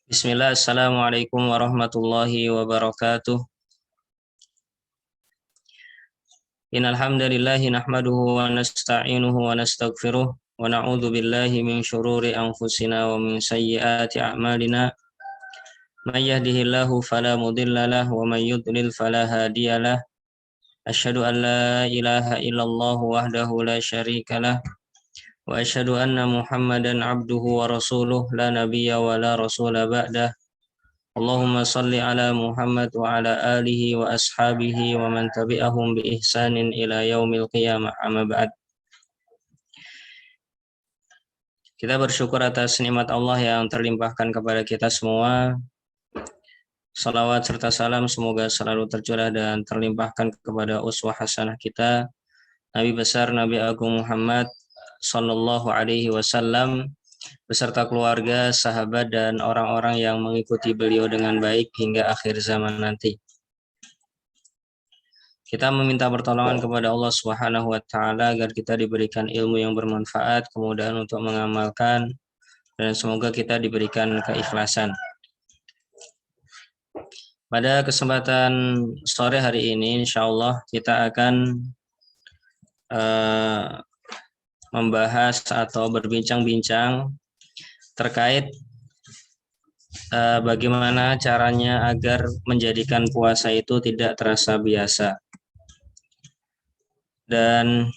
Bismillah, Assalamualaikum warahmatullahi wabarakatuh. Innal hamdalillahi nahmaduhu wa nasta'inuhu wa nastaghfiruh wa na'udzu billahi min syururi anfusina wa min sayyiati a'malina. May yahdihillahu fala mudhillalah wa may yudlil fala hadiyalah. Asyhadu an la ilaha illallah wahdahu la syarikalah wa asyhadu anna Muhammadan abduhu wa rasuluh la nabiyya wa la rasula ba'dah. Allahumma salli ala Muhammad wa ala alihi wa ashabihi wa man tabi'ahum bi ihsanin ila yaumil qiyamah amma ba'd. Kita bersyukur atas nikmat Allah yang terlimpahkan kepada kita semua. Salawat serta salam semoga selalu tercurah dan terlimpahkan kepada uswah hasanah kita, Nabi besar Nabi Agung Muhammad sallallahu alaihi wasallam beserta keluarga, sahabat, dan orang-orang yang mengikuti beliau dengan baik hingga akhir zaman nanti. Kita meminta pertolongan kepada Allah Subhanahu wa Ta'ala agar kita diberikan ilmu yang bermanfaat, kemudahan untuk mengamalkan, dan semoga kita diberikan keikhlasan. Pada kesempatan sore hari ini, insya Allah kita akan membahas atau berbincang-bincang terkait bagaimana caranya agar menjadikan puasa itu tidak terasa biasa. Dan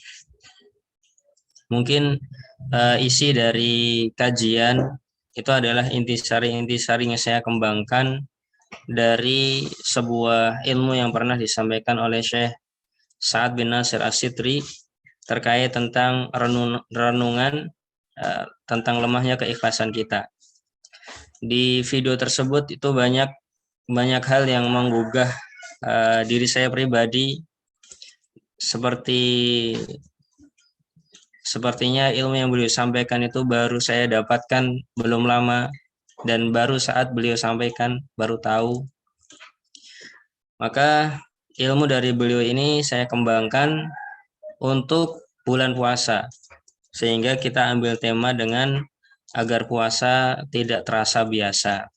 mungkin isi dari kajian itu adalah intisari-intisari yang saya kembangkan dari sebuah ilmu yang pernah disampaikan oleh Syekh Sa'ad bin Nasir As-Sitri terkait tentang renungan tentang lemahnya keikhlasan kita. Di video tersebut itu banyak hal yang menggugah diri saya pribadi, sepertinya ilmu yang beliau sampaikan itu baru saya dapatkan belum lama, dan baru saat beliau sampaikan baru tahu. Maka ilmu dari beliau ini saya kembangkan untuk bulan puasa, sehingga kita ambil tema dengan agar puasa tidak terasa biasa.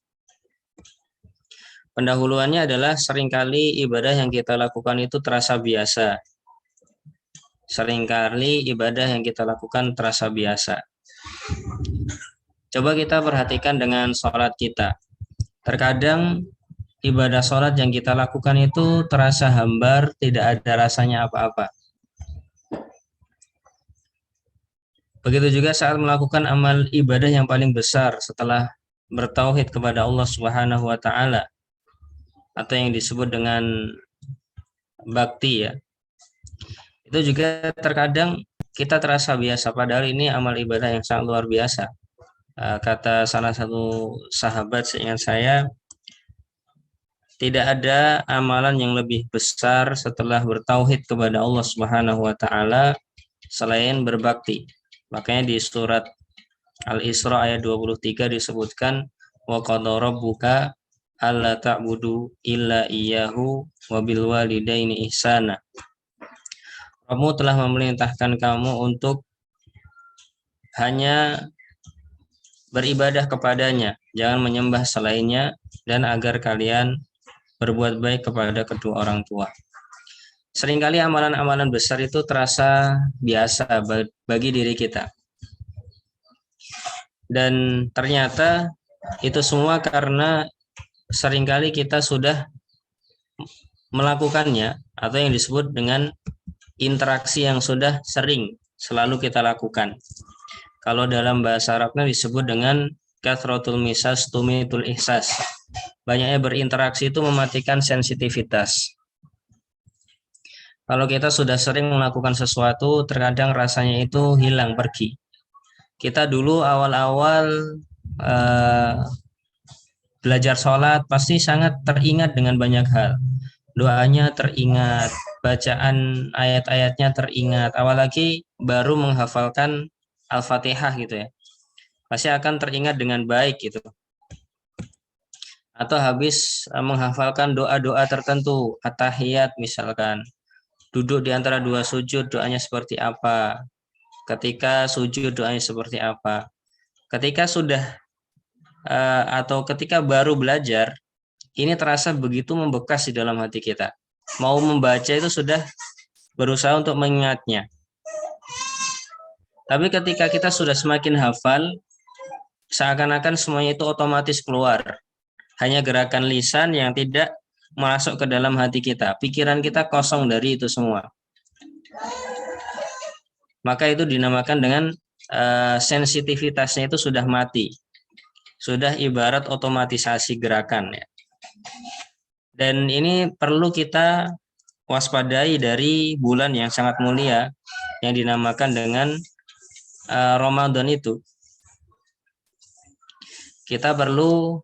Pendahuluannya adalah seringkali ibadah yang kita lakukan itu terasa biasa. Seringkali ibadah yang kita lakukan terasa biasa. Coba kita perhatikan dengan sholat kita. Terkadang ibadah sholat yang kita lakukan itu terasa hambar, tidak ada rasanya apa-apa. Begitu juga saat melakukan amal ibadah yang paling besar setelah bertauhid kepada Allah Subhanahu wa Ta'ala, atau yang disebut dengan bakti, ya. Itu juga terkadang kita terasa biasa, padahal ini amal ibadah yang sangat luar biasa. Kata salah satu sahabat seingat saya, tidak ada amalan yang lebih besar setelah bertauhid kepada Allah Subhanahu wa Ta'ala selain berbakti. Makanya di surat Al-Isra ayat 23 disebutkan wa qadha rabbuka alla ta'budu illa iyyahu wa bil walidaini ihsana. Kamu telah memerintahkan kamu untuk hanya beribadah kepadanya, jangan menyembah selainnya, dan agar kalian berbuat baik kepada kedua orang tua. Seringkali amalan-amalan besar itu terasa biasa bagi diri kita. Dan ternyata itu semua karena seringkali kita sudah melakukannya, atau yang disebut dengan interaksi yang sudah sering selalu kita lakukan. Kalau dalam bahasa Arabnya disebut dengan kathratul misas tumitul ihsas. Banyaknya berinteraksi itu mematikan sensitivitas. Kalau kita sudah sering melakukan sesuatu, terkadang rasanya itu hilang, pergi. Kita dulu awal-awal belajar sholat pasti sangat teringat dengan banyak hal. Doanya teringat, bacaan ayat-ayatnya teringat. Apalagi baru menghafalkan Al-Fatihah gitu ya, pasti akan teringat dengan baik gitu. Atau habis menghafalkan doa-doa tertentu, at-tahiyat misalkan. Duduk di antara dua sujud doanya seperti apa, ketika sujud doanya seperti apa. Ketika sudah atau ketika baru belajar, ini terasa begitu membekas di dalam hati kita. Mau membaca itu sudah berusaha untuk mengingatnya. Tapi ketika kita sudah semakin hafal, seakan-akan semuanya itu otomatis keluar. Hanya gerakan lisan yang tidak masuk ke dalam hati kita. Pikiran kita kosong dari itu semua. Maka itu dinamakan dengan sensitivitasnya itu sudah mati. Sudah ibarat otomatisasi gerakan ya. Dan ini perlu kita waspadai dari bulan yang sangat mulia yang dinamakan dengan Ramadan itu. Kita perlu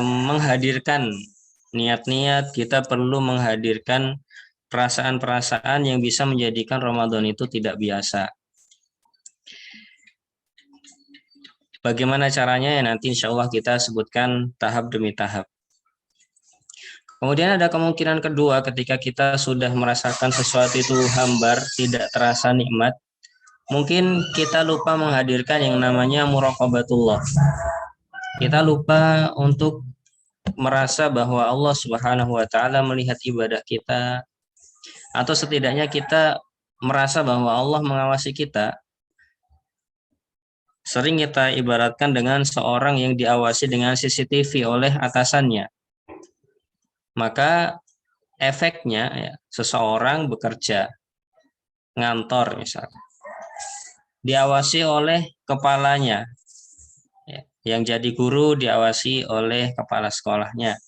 menghadirkan niat-niat, kita perlu menghadirkan perasaan-perasaan yang bisa menjadikan Ramadan itu tidak biasa. Bagaimana caranya ya nanti insya Allah kita sebutkan tahap demi tahap. Kemudian ada kemungkinan kedua ketika kita sudah merasakan sesuatu itu hambar, tidak terasa nikmat, mungkin kita lupa menghadirkan yang namanya muraqabatullah. Kita lupa untuk merasa bahwa Allah Subhanahu wa taala melihat ibadah kita, atau setidaknya kita merasa bahwa Allah mengawasi kita. Sering kita ibaratkan dengan seorang yang diawasi dengan CCTV oleh atasannya. Maka efeknya ya, seseorang bekerja ngantor misalnya, diawasi oleh kepalanya. Yang jadi guru diawasi oleh kepala sekolahnya.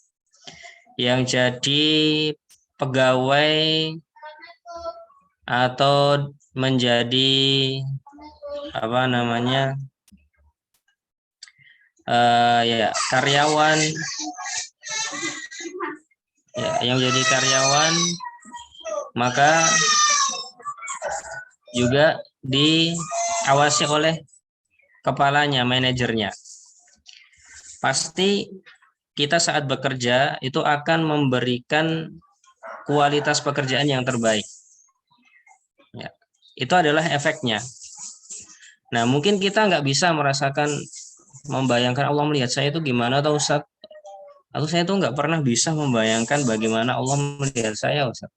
Yang jadi pegawai atau menjadi karyawan ya, yang jadi karyawan maka juga diawasi oleh kepalanya, manajernya. Pasti kita saat bekerja itu akan memberikan kualitas pekerjaan yang terbaik. Ya, itu adalah efeknya. Nah, mungkin kita nggak bisa merasakan, membayangkan Allah melihat saya itu gimana atau Ustaz. Atau saya itu nggak pernah bisa membayangkan bagaimana Allah melihat saya, Ustaz.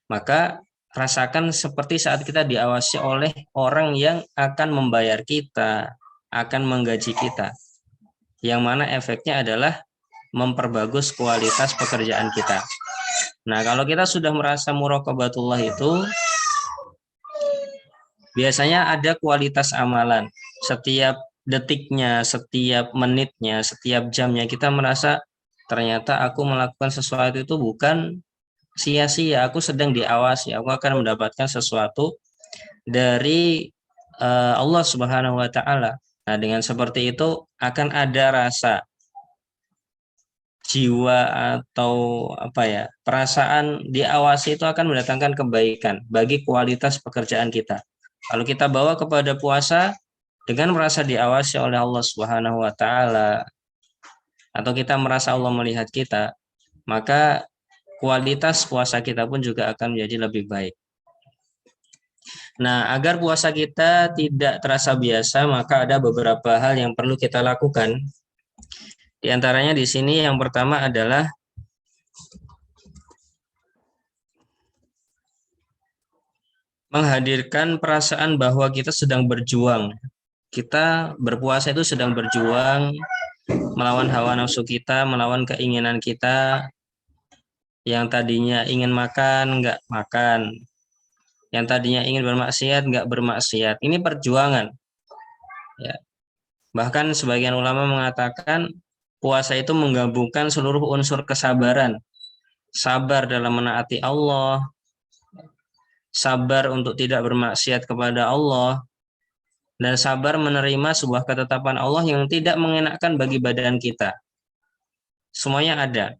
Maka rasakan seperti saat kita diawasi oleh orang yang akan membayar kita, akan menggaji kita. Yang mana efeknya adalah memperbagus kualitas pekerjaan kita. Nah, kalau kita sudah merasa muraqabatullah itu, biasanya ada kualitas amalan. Setiap detiknya, setiap menitnya, setiap jamnya kita merasa ternyata aku melakukan sesuatu itu bukan sia-sia, aku sedang diawasi, aku akan mendapatkan sesuatu dari Allah Subhanahu wa taala. Nah, dengan seperti itu akan ada rasa jiwa atau perasaan diawasi itu akan mendatangkan kebaikan bagi kualitas pekerjaan kita. Kalau kita bawa kepada puasa dengan merasa diawasi oleh Allah Subhanahu wa taala atau kita merasa Allah melihat kita, maka kualitas puasa kita pun juga akan menjadi lebih baik. Nah, agar puasa kita tidak terasa biasa, maka ada beberapa hal yang perlu kita lakukan. Di antaranya di sini yang pertama adalah menghadirkan perasaan bahwa kita sedang berjuang. Kita berpuasa itu sedang berjuang melawan hawa nafsu kita, melawan keinginan kita yang tadinya ingin makan, nggak makan. Yang tadinya ingin bermaksiat, nggak bermaksiat. Ini perjuangan. Ya. Bahkan sebagian ulama mengatakan puasa itu menggabungkan seluruh unsur kesabaran. Sabar dalam menaati Allah, sabar untuk tidak bermaksiat kepada Allah, dan sabar menerima sebuah ketetapan Allah yang tidak mengenakan bagi badan kita. Semuanya ada.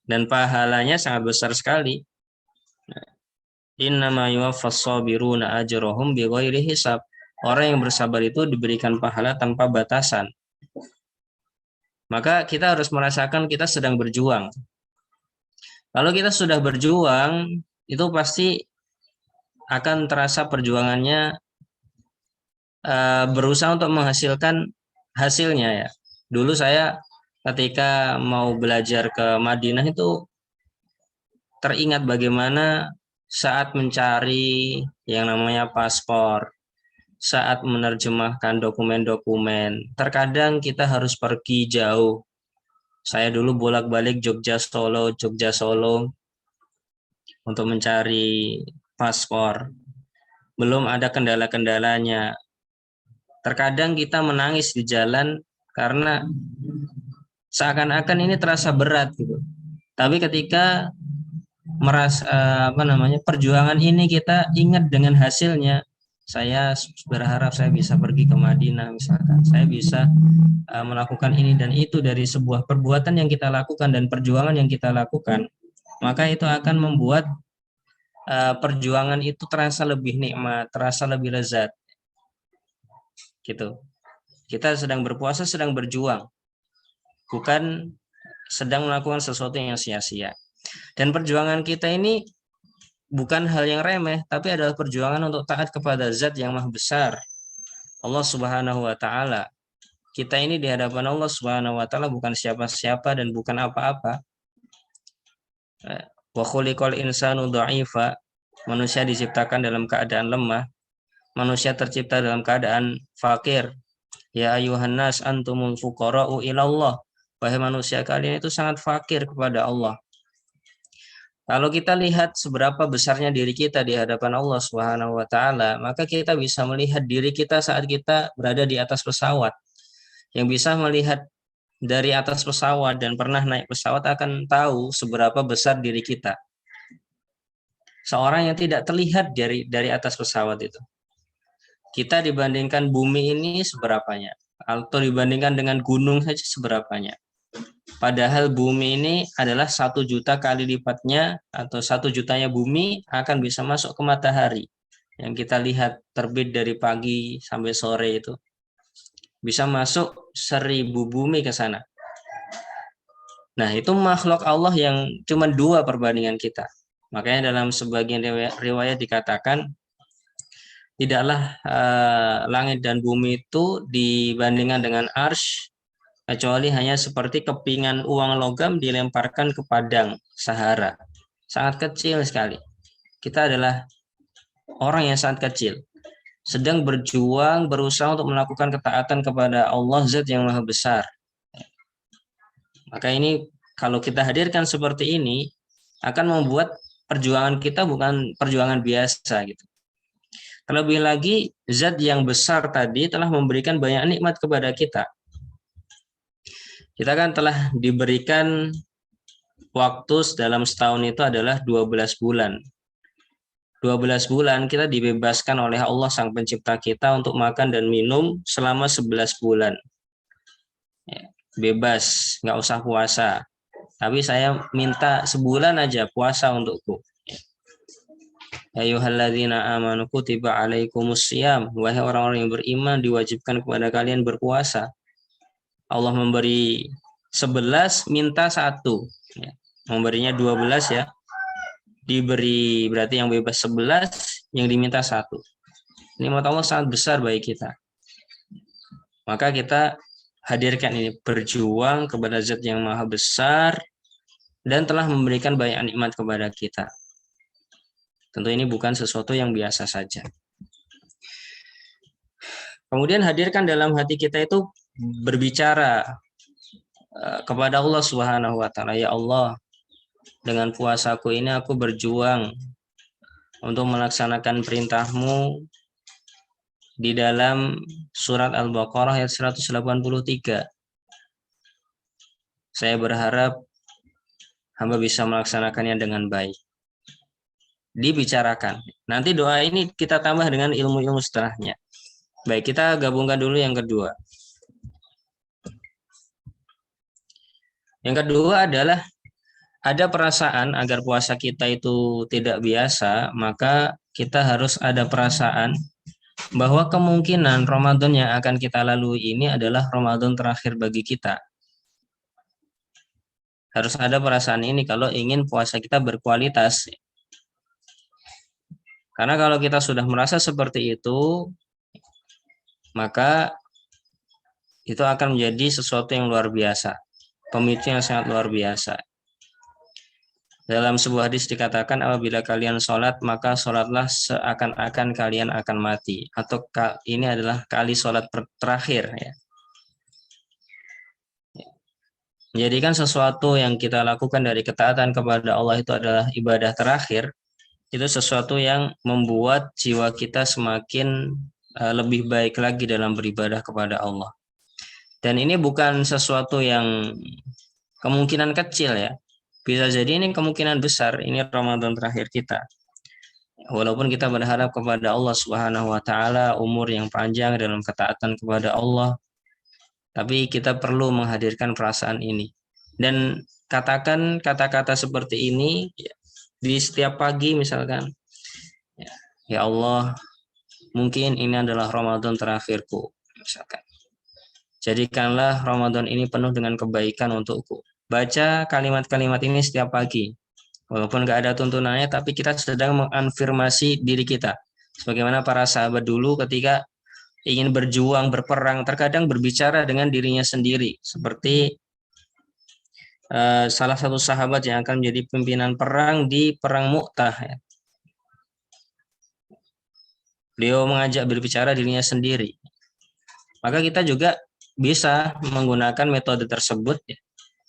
Dan pahalanya sangat besar sekali. Innama yuwaffas sabiruna ajrahum bighairi hisab. Orang yang bersabar itu diberikan pahala tanpa batasan. Maka kita harus merasakan kita sedang berjuang. Kalau kita sudah berjuang, itu pasti akan terasa perjuangannya berusaha untuk menghasilkan hasilnya ya. Dulu saya ketika mau belajar ke Madinah itu teringat bagaimana saat mencari yang namanya paspor, saat menerjemahkan dokumen-dokumen, terkadang kita harus pergi jauh. Saya dulu bolak-balik Jogja Solo untuk mencari paspor. Belum ada kendala-kendalanya. Terkadang kita menangis di jalan karena seakan-akan ini terasa berat gitu. Tapi ketika perjuangan ini kita ingat dengan hasilnya, saya berharap saya bisa pergi ke Madinah misalkan, saya bisa melakukan ini dan itu dari sebuah perbuatan yang kita lakukan dan perjuangan yang kita lakukan, maka itu akan membuat perjuangan itu terasa lebih nikmat, terasa lebih lezat gitu. Kita sedang berpuasa, sedang berjuang, bukan sedang melakukan sesuatu yang sia-sia. Dan perjuangan kita ini bukan hal yang remeh, tapi adalah perjuangan untuk taat kepada Zat yang Maha Besar, Allah Subhanahu wa taala. Kita ini di hadapan Allah Subhanahu wa taala bukan siapa-siapa dan bukan apa-apa. Wa khuliqal insanu dha'ifa. Manusia diciptakan dalam keadaan lemah. Manusia tercipta dalam keadaan fakir. Ya ayuhan nas antumul fuqara'u ilallah. Wahai manusia, kalian itu sangat fakir kepada Allah. Kalau kita lihat seberapa besarnya diri kita di hadapan Allah Subhanahu wa taala, maka kita bisa melihat diri kita saat kita berada di atas pesawat. Yang bisa melihat dari atas pesawat dan pernah naik pesawat akan tahu seberapa besar diri kita. Seorang yang tidak terlihat dari atas pesawat itu. Kita dibandingkan bumi ini seberapanya, atau dibandingkan dengan gunung saja seberapanya. Padahal bumi ini adalah 1 juta kali lipatnya, atau 1 jutanya bumi akan bisa masuk ke matahari. Yang kita lihat terbit dari pagi sampai sore itu. Bisa masuk 1000 bumi ke sana. Nah, itu makhluk Allah yang cuma 2 perbandingan kita. Makanya dalam sebagian riwayat dikatakan, tidaklah langit dan bumi itu dibandingkan dengan arsy, kecuali hanya seperti kepingan uang logam dilemparkan ke padang Sahara. Sangat kecil sekali. Kita adalah orang yang sangat kecil, sedang berjuang, berusaha untuk melakukan ketaatan kepada Allah Zat yang Maha Besar. Maka ini kalau kita hadirkan seperti ini, akan membuat perjuangan kita bukan perjuangan biasa gitu. Terlebih lagi, Zat yang besar tadi telah memberikan banyak nikmat kepada kita. Kita kan telah diberikan waktu dalam setahun itu adalah 12 bulan. 12 bulan kita dibebaskan oleh Allah Sang Pencipta kita untuk makan dan minum selama 11 bulan. Bebas, nggak usah puasa. Tapi saya minta sebulan aja puasa untukku. Ayyuhalladzina amanu kutiba alaikumusiyam. Wahai orang-orang yang beriman, diwajibkan kepada kalian berpuasa. Allah memberi 11, minta 1. Memberinya 12 ya. Diberi berarti yang bebas 11, yang diminta 1. Nikmat Allah sangat besar bagi kita. Maka kita hadirkan ini, berjuang kepada Zat yang Maha Besar dan telah memberikan banyak nikmat kepada kita. Tentu ini bukan sesuatu yang biasa saja. Kemudian hadirkan dalam hati kita itu berbicara kepada Allah Subhanahu wa taala, ya Allah, dengan puasaku ini aku berjuang untuk melaksanakan perintah-Mu di dalam surat Al-Baqarah ayat 183. Saya berharap hamba bisa melaksanakannya dengan baik. Dibicarakan. Nanti doa ini kita tambah dengan ilmu-ilmu setelahnya. Baik, kita gabungkan dulu yang kedua. Yang kedua adalah ada perasaan agar puasa kita itu tidak biasa, maka kita harus ada perasaan bahwa kemungkinan Ramadan yang akan kita lalui ini adalah Ramadan terakhir bagi kita. Harus ada perasaan ini kalau ingin puasa kita berkualitas. Karena kalau kita sudah merasa seperti itu, maka itu akan menjadi sesuatu yang luar biasa, pemicu yang sangat luar biasa. Dalam sebuah hadis dikatakan, apabila kalian sholat, maka sholatlah seakan-akan kalian akan mati. Atau ini adalah kali sholat terakhir. Ya. Menjadikan sesuatu yang kita lakukan dari ketaatan kepada Allah itu adalah ibadah terakhir, itu sesuatu yang membuat jiwa kita semakin lebih baik lagi dalam beribadah kepada Allah. Dan ini bukan sesuatu yang kemungkinan kecil ya. Bisa jadi ini kemungkinan besar, ini Ramadan terakhir kita. Walaupun kita berharap kepada Allah Subhanahu wa taala umur yang panjang dalam ketaatan kepada Allah, tapi kita perlu menghadirkan perasaan ini. Dan katakan kata-kata seperti ini di setiap pagi misalkan. Ya Allah, mungkin ini adalah Ramadan terakhirku misalkan. Jadikanlah Ramadan ini penuh dengan kebaikan untukku. Baca kalimat-kalimat ini setiap pagi. Walaupun gak ada tuntunannya, tapi kita sedang mengafirmasi diri kita. Sebagaimana para sahabat dulu ketika ingin berjuang, berperang, terkadang berbicara dengan dirinya sendiri. Seperti salah satu sahabat yang akan menjadi pimpinan perang di Perang Mu'tah. Ya. Beliau mengajak berbicara dirinya sendiri. Maka kita juga bisa menggunakan metode tersebut. Ya.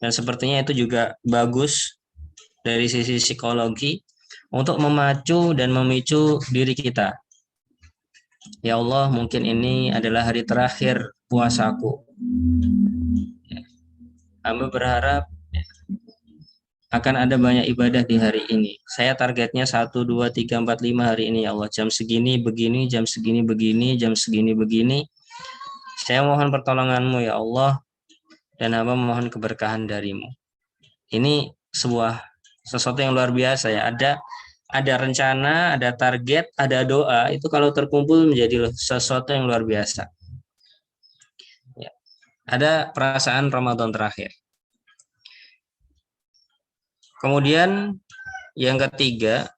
Dan sepertinya itu juga bagus dari sisi psikologi untuk memacu dan memicu diri kita. Ya Allah, mungkin ini adalah hari terakhir puasaku. Hamba berharap akan ada banyak ibadah di hari ini. Saya targetnya 1, 2, 3, 4, 5 hari ini ya Allah. Jam segini begini, jam segini begini, jam segini begini. Saya mohon pertolongan-Mu ya Allah, dan hamba mohon keberkahan dari-Mu. Ini sesuatu yang luar biasa ya. Ada rencana, ada target, ada doa. Itu kalau terkumpul menjadi sesuatu yang luar biasa. Ya. Ada perasaan Ramadan terakhir. Kemudian yang ketiga,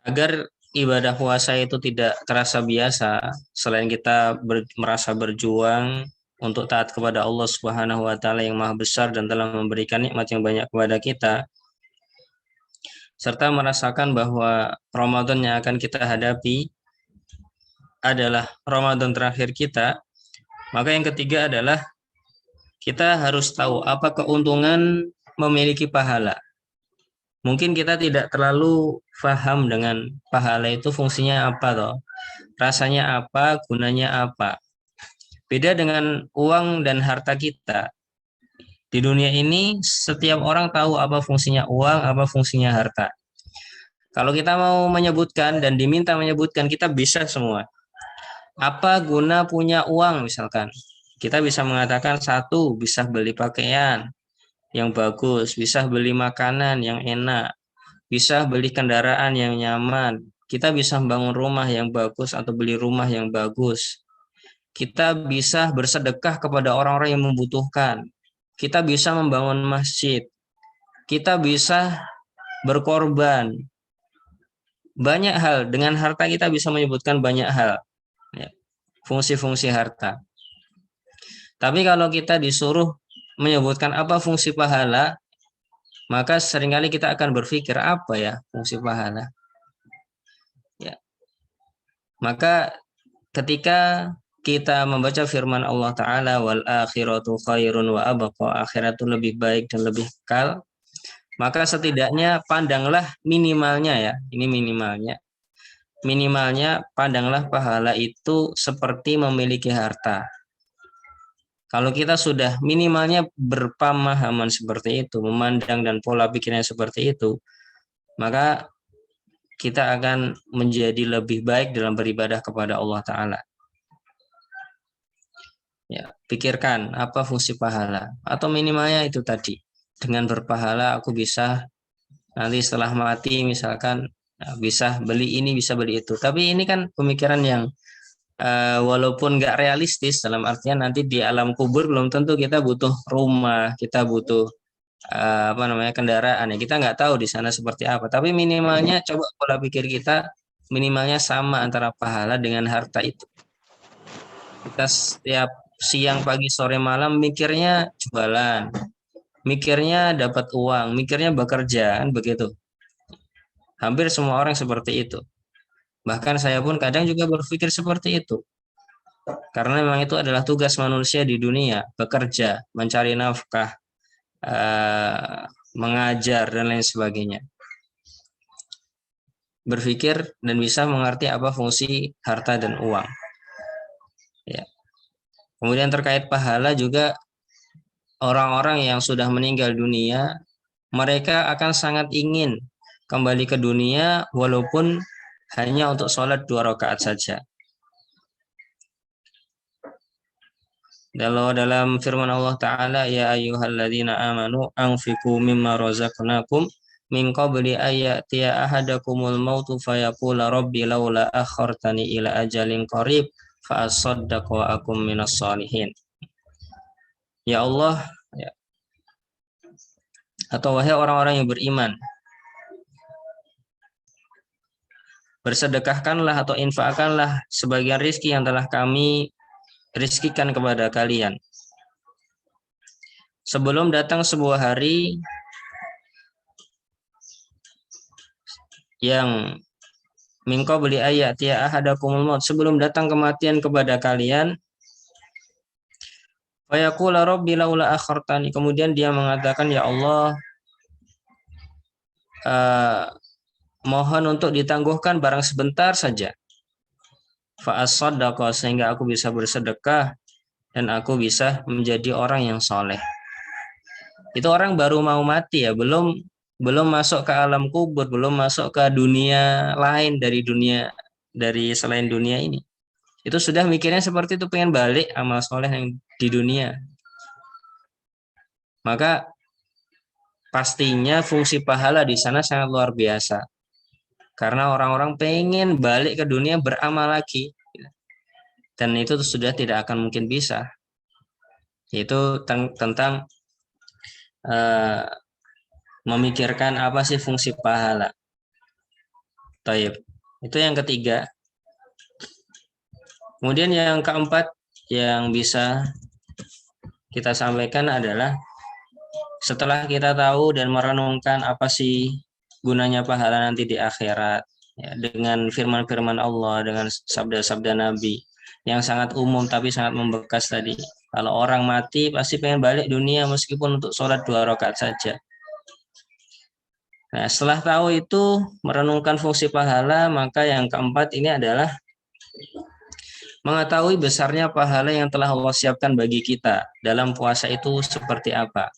agar ibadah puasa itu tidak terasa biasa, selain kita merasa berjuang untuk taat kepada Allah Subhanahu wa taala yang Maha Besar dan telah memberikan nikmat yang banyak kepada kita, serta merasakan bahwa Ramadan yang akan kita hadapi adalah Ramadan terakhir kita, maka yang ketiga adalah kita harus tahu apa keuntungan memiliki pahala. Mungkin kita tidak terlalu paham dengan pahala itu fungsinya apa toh, rasanya apa, gunanya apa. Beda dengan uang dan harta kita. Di dunia ini setiap orang tahu apa fungsinya uang, apa fungsinya harta. Kalau kita mau menyebutkan dan diminta menyebutkan, kita bisa semua. Apa guna punya uang misalkan? Kita bisa mengatakan satu, bisa beli pakaian yang bagus, bisa beli makanan yang enak, bisa beli kendaraan yang nyaman, kita bisa membangun rumah yang bagus atau beli rumah yang bagus. Kita bisa bersedekah kepada orang-orang yang membutuhkan. Kita bisa membangun masjid. Kita bisa berkorban. Banyak hal, dengan harta kita bisa menyebutkan banyak hal. Ya, fungsi-fungsi harta. Tapi kalau kita disuruh menyebutkan apa fungsi pahala, maka seringkali kita akan berpikir apa ya fungsi pahala. Ya. Maka ketika kita membaca firman Allah Ta'ala, wal akhiratu khairun wa abqa, akhirat itu lebih baik dan lebih kekal, maka setidaknya pandanglah minimalnya ya, ini minimalnya pandanglah pahala itu seperti memiliki harta. Kalau kita sudah minimalnya berpemahaman seperti itu, memandang dan pola pikirnya seperti itu, maka kita akan menjadi lebih baik dalam beribadah kepada Allah Ta'ala. Ya, pikirkan apa fungsi pahala, atau minimalnya itu tadi. Dengan berpahala aku bisa nanti setelah mati misalkan bisa beli ini, bisa beli itu. Tapi ini kan pemikiran yang walaupun nggak realistis, dalam artian nanti di alam kubur belum tentu kita butuh rumah, kita butuh kendaraan ya, kita nggak tahu di sana seperti apa. Tapi minimalnya coba pola pikir kita minimalnya sama antara pahala dengan harta itu. Kita setiap siang, pagi, sore, malam mikirnya jualan, mikirnya dapat uang, mikirnya bekerja, kan begitu. Hampir semua orang seperti itu. Bahkan saya pun kadang juga berpikir seperti itu. Karena memang itu adalah tugas manusia di dunia, bekerja, mencari nafkah, mengajar, dan lain sebagainya. Berpikir dan bisa mengerti apa fungsi harta dan uang. Ya. Kemudian terkait pahala juga, orang-orang yang sudah meninggal dunia, mereka akan sangat ingin kembali ke dunia walaupun hanya untuk sholat 2 rakaat saja. Dalam firman Allah Ta'ala, ya ayyuhalladzina amanu anfiqu mimma razaqnakum min qabli ayyatiya ahadakumul mautu fayaqula rabbi laula akhartani ila ajalin qarib fa asaddaq wa akum minas shalihin. Ya Allah, ya, atau wahai orang-orang yang beriman, bersedekahkanlah atau infakkanlah sebagian rizki yang telah kami rizkikan kepada kalian sebelum datang sebuah hari yang mingko beli ayat ya ahadakumul maut, sebelum datang kematian kepada kalian, fayaqula rabbi laula akhartani, kemudian dia mengatakan, ya Allah, mohon untuk ditangguhkan barang sebentar saja, fa asaddaqa, sehingga aku bisa bersedekah dan aku bisa menjadi orang yang soleh. Itu orang baru mau mati ya, belum masuk ke alam kubur, belum masuk ke dunia lain dari selain dunia ini. Itu sudah mikirnya seperti itu, pengen balik amal soleh yang di dunia. Maka pastinya fungsi pahala di sana sangat luar biasa. Karena orang-orang pengen balik ke dunia beramal lagi. Dan itu sudah tidak akan mungkin bisa. Yaitu tentang memikirkan apa sih fungsi pahala. Taib. Itu yang ketiga. Kemudian yang keempat yang bisa kita sampaikan adalah, setelah kita tahu dan merenungkan apa sih gunanya pahala nanti di akhirat, ya, dengan firman-firman Allah, dengan sabda-sabda Nabi yang sangat umum tapi sangat membekas tadi. Kalau orang mati pasti pengen balik dunia meskipun untuk sholat 2 rakaat saja. Nah, setelah tahu itu, merenungkan fungsi pahala, maka yang keempat ini adalah mengetahui besarnya pahala yang telah Allah siapkan bagi kita dalam puasa itu seperti apa.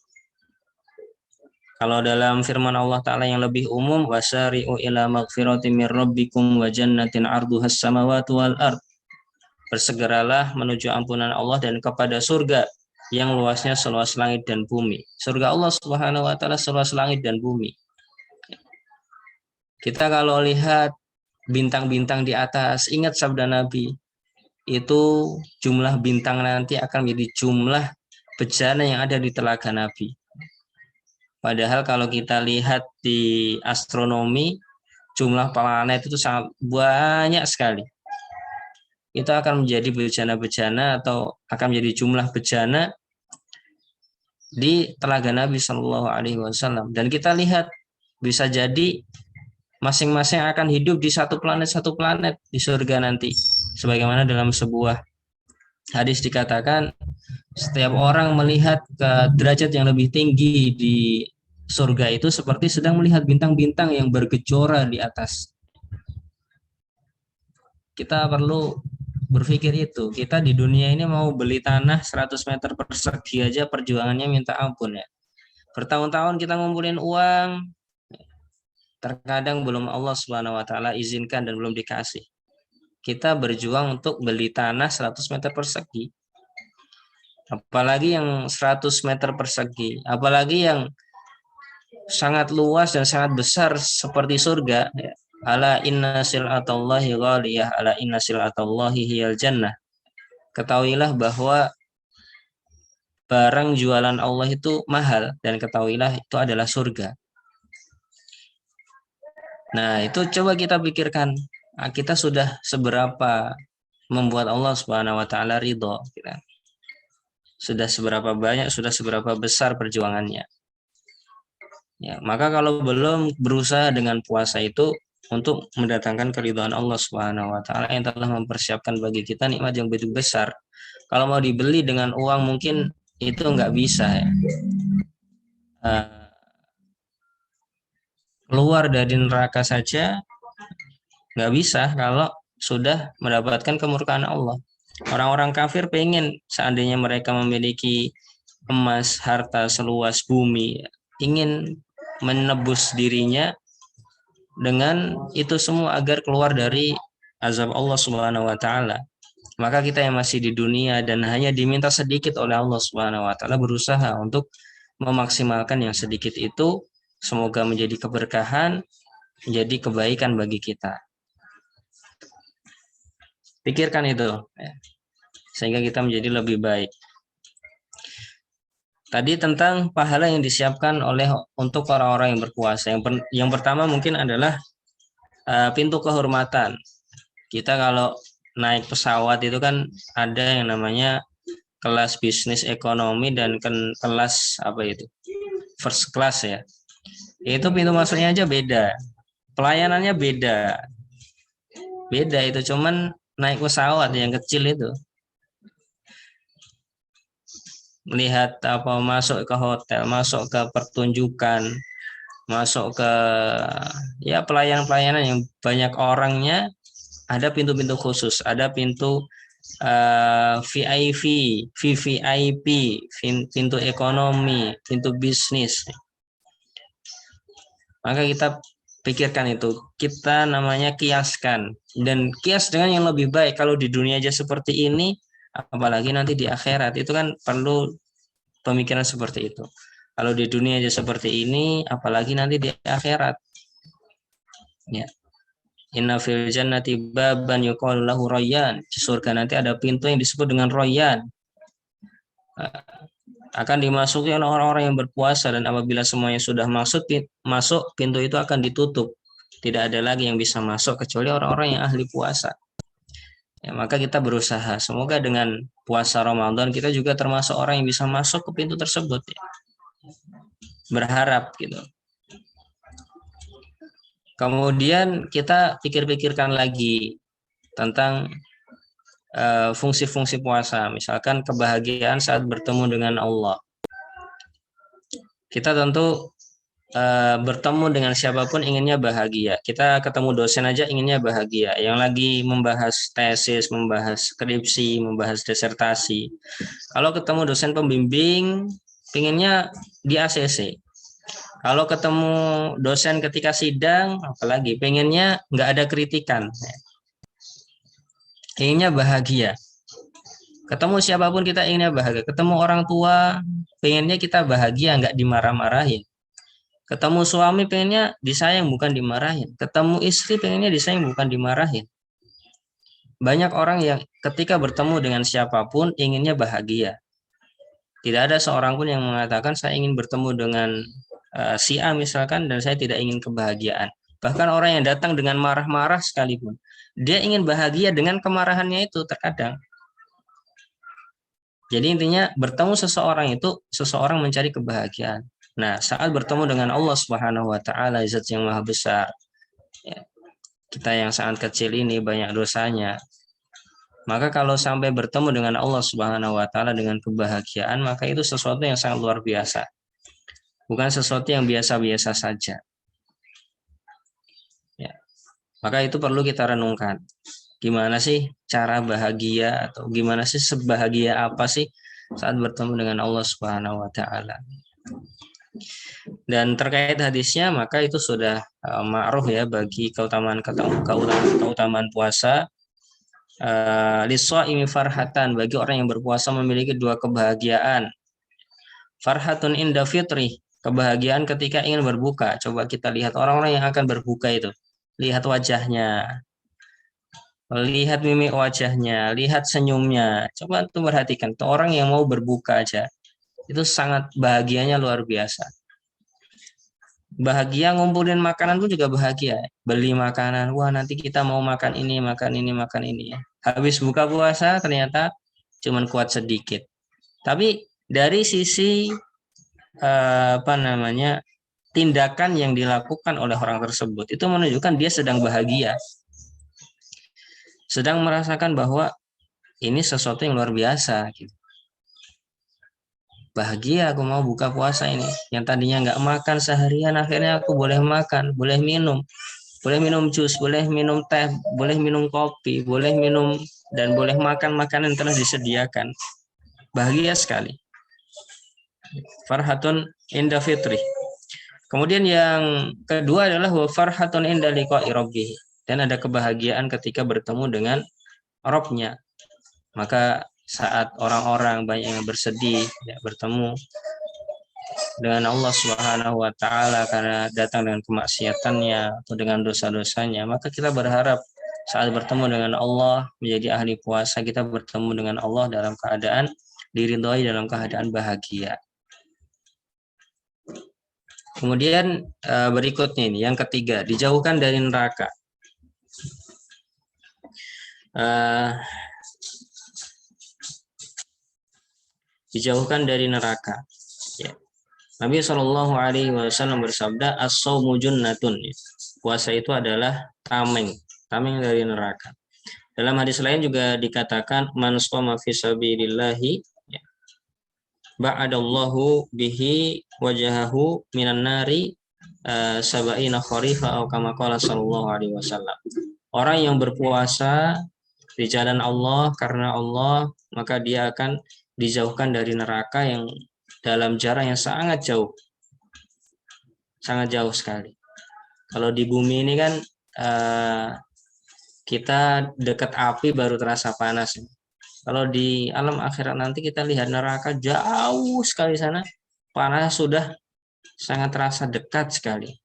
Kalau dalam firman Allah Ta'ala yang lebih umum, wasari'u ila maghfirati mir rabbikum wa jannatin arduhas samawati wal ard. Bersegeralah menuju ampunan Allah dan kepada surga yang luasnya seluas langit dan bumi. Surga Allah Subhanahu wa Ta'ala seluas langit dan bumi. Kita kalau lihat bintang-bintang di atas, ingat sabda Nabi, itu jumlah bintang nanti akan menjadi jumlah bejana yang ada di telaga Nabi. Padahal kalau kita lihat di astronomi, jumlah planet itu sangat banyak sekali. Itu akan menjadi bejana-bejana atau akan menjadi jumlah bejana di telaga Nabi Shallallahu Alaihi Wasallam. Dan kita lihat bisa jadi masing-masing akan hidup di satu planet di surga nanti. Sebagaimana dalam sebuah hadis dikatakan, setiap orang melihat ke derajat yang lebih tinggi di surga itu seperti sedang melihat bintang-bintang yang bergejora di atas. Kita perlu berpikir itu. Kita di dunia ini mau beli tanah 100 meter persegi aja perjuangannya minta ampun ya. Bertahun-tahun kita ngumpulin uang, terkadang belum Allah Subhanahu wa Ta'ala izinkan dan belum dikasih. Kita berjuang untuk beli tanah 100 meter persegi. Apalagi yang 100 meter persegi, apalagi yang sangat luas dan sangat besar seperti surga. Ala inna sil'atallahi ghaliyah, ala inna sil'atallahi hiyal jannah. Ketahuilah bahwa barang jualan Allah itu mahal, dan ketahuilah itu adalah surga. Nah, itu coba kita pikirkan. kita sudah seberapa membuat Allah Subhanahu wa taala ridho kita. Sudah seberapa banyak, sudah seberapa besar perjuangannya. Ya, maka kalau belum berusaha dengan puasa itu untuk mendatangkan keridhaan Allah Subhanahu wa taala yang telah mempersiapkan bagi kita nikmat yang begitu besar. Kalau mau dibeli dengan uang mungkin itu nggak bisa ya. Keluar dari neraka saja nggak bisa kalau sudah mendapatkan kemurkaan Allah. Orang-orang kafir pengen seandainya mereka memiliki emas, harta seluas bumi, ingin menebus dirinya dengan itu semua agar keluar dari azab Allah Subhanahu wa taala. Maka kita yang masih di dunia dan hanya diminta sedikit oleh Allah Subhanahu wa taala berusaha untuk memaksimalkan yang sedikit itu, semoga menjadi keberkahan, menjadi kebaikan bagi kita. Pikirkan itu ya, sehingga kita menjadi lebih baik. Tadi tentang pahala yang disiapkan oleh untuk orang-orang yang berpuasa. Yang pertama mungkin adalah pintu kehormatan. Kita kalau naik pesawat itu kan ada yang namanya kelas bisnis ekonomi dan kelas apa itu first class ya. Itu pintu masuknya aja beda, pelayanannya beda, beda itu cuman naik pesawat yang kecil itu. Melihat apa masuk ke hotel, masuk ke pertunjukan, masuk ke ya pelayanan-pelayanan yang banyak orangnya, ada pintu-pintu khusus, ada pintu VIP, VVIP, pintu ekonomi, pintu bisnis. Maka kita pikirkan itu, kita namanya kiaskan dan kias dengan yang lebih baik. Kalau di dunia aja seperti ini, apalagi nanti di akhirat itu kan perlu pemikiran seperti itu. Kalau di dunia aja seperti ini, apalagi nanti di akhirat. Ya. Inna fil jannati baban yuqalu lahu rayyan. Di surga nanti ada pintu yang disebut dengan rayyan. Akan dimasuki oleh orang-orang yang berpuasa dan apabila semuanya sudah masuk pintu itu akan ditutup. Tidak ada lagi yang bisa masuk kecuali orang-orang yang ahli puasa. Ya, maka kita berusaha. Semoga dengan puasa Ramadan kita juga termasuk orang yang bisa masuk ke pintu tersebut. Ya. Berharap gitu. Kemudian kita pikir-pikirkan lagi tentang fungsi-fungsi puasa. Misalkan kebahagiaan saat bertemu dengan Allah. Kita tentu bertemu dengan siapapun inginnya bahagia. Kita ketemu dosen aja inginnya bahagia. Yang lagi membahas tesis, membahas skripsi, membahas disertasi. Kalau ketemu dosen pembimbing, pinginnya di ACC. Kalau ketemu dosen ketika sidang, apalagi pengennya nggak ada kritikan. Inginnya bahagia. Ketemu siapapun kita inginnya bahagia. Ketemu orang tua, pengennya kita bahagia, nggak dimarah-marahin. Ketemu suami pengennya disayang bukan dimarahin. Ketemu istri pengennya disayang bukan dimarahin. Banyak orang yang ketika bertemu dengan siapapun inginnya bahagia. Tidak ada seorang pun yang mengatakan saya ingin bertemu dengan si A misalkan dan saya tidak ingin kebahagiaan. Bahkan orang yang datang dengan marah-marah sekalipun, dia ingin bahagia dengan kemarahannya itu terkadang. Jadi intinya bertemu seseorang itu seseorang mencari kebahagiaan. Nah, saat bertemu dengan Allah Subhanahu wa taala, Zat yang Maha Besar, ya, kita yang sangat kecil ini banyak dosanya. Maka kalau sampai bertemu dengan Allah Subhanahu wa taala dengan kebahagiaan, maka itu sesuatu yang sangat luar biasa. Bukan sesuatu yang biasa-biasa saja. Ya. Maka itu perlu kita renungkan. Gimana sih cara bahagia atau gimana sih sebahagia apa sih saat bertemu dengan Allah Subhanahu wa taala. Dan terkait hadisnya maka itu sudah ma'ruf ya bagi keutamaan puasa. Lissaimi farhatan, bagi orang yang berpuasa memiliki dua kebahagiaan. Farhatun inda fitri, kebahagiaan ketika ingin berbuka. Coba kita lihat orang-orang yang akan berbuka itu. Lihat wajahnya. Lihat mimik wajahnya, lihat senyumnya. Coba tuh perhatikan, tuh orang yang mau berbuka aja. Itu sangat bahagianya luar biasa. Bahagia ngumpulin makanan pun juga bahagia. Beli makanan, wah nanti kita mau makan ini, makan ini, makan ini ya. Habis buka puasa ternyata cuman kuat sedikit. Tapi dari sisi apa namanya tindakan yang dilakukan oleh orang tersebut itu menunjukkan dia sedang bahagia, sedang merasakan bahwa ini sesuatu yang luar biasa gitu. Bahagia aku mau buka puasa ini. Yang tadinya nggak makan seharian, akhirnya aku boleh makan, boleh minum jus, boleh minum teh, boleh minum kopi, boleh minum dan boleh makan makanan yang telah disediakan. Bahagia sekali. Farhatun inda fitri. Kemudian yang kedua adalah wa farhatun inda liqa'i rabbih. Dan ada kebahagiaan ketika bertemu dengan Rabbnya. Maka saat orang-orang banyak yang bersedih ya, bertemu dengan Allah Subhanahu wa taala karena datang dengan kemaksiatannya atau dengan dosa-dosanya, maka kita berharap saat bertemu dengan Allah menjadi ahli puasa, kita bertemu dengan Allah dalam keadaan diridhoi, dalam keadaan bahagia. Kemudian berikutnya ini yang ketiga, dijauhkan dari neraka. Dijauhkan dari neraka. Ya. Nabi Shallallahu Alaihi Wasallam bersabda, as-saumu junnatun. Puasa itu adalah tameng dari neraka. Dalam hadis lain juga dikatakan, man shoma fi sabilillahi ba'adallahu bihi wajahahu minan nari sab'ina kharifa atau kama qala sallallahu alaihi wasallam. Orang yang berpuasa di jalan Allah karena Allah, maka dia akan dijauhkan dari neraka yang dalam jarak yang sangat jauh sekali. Kalau di bumi ini kan kita dekat api baru terasa panas. Kalau di alam akhirat nanti kita lihat neraka jauh sekali sana, panas sudah sangat terasa dekat sekali.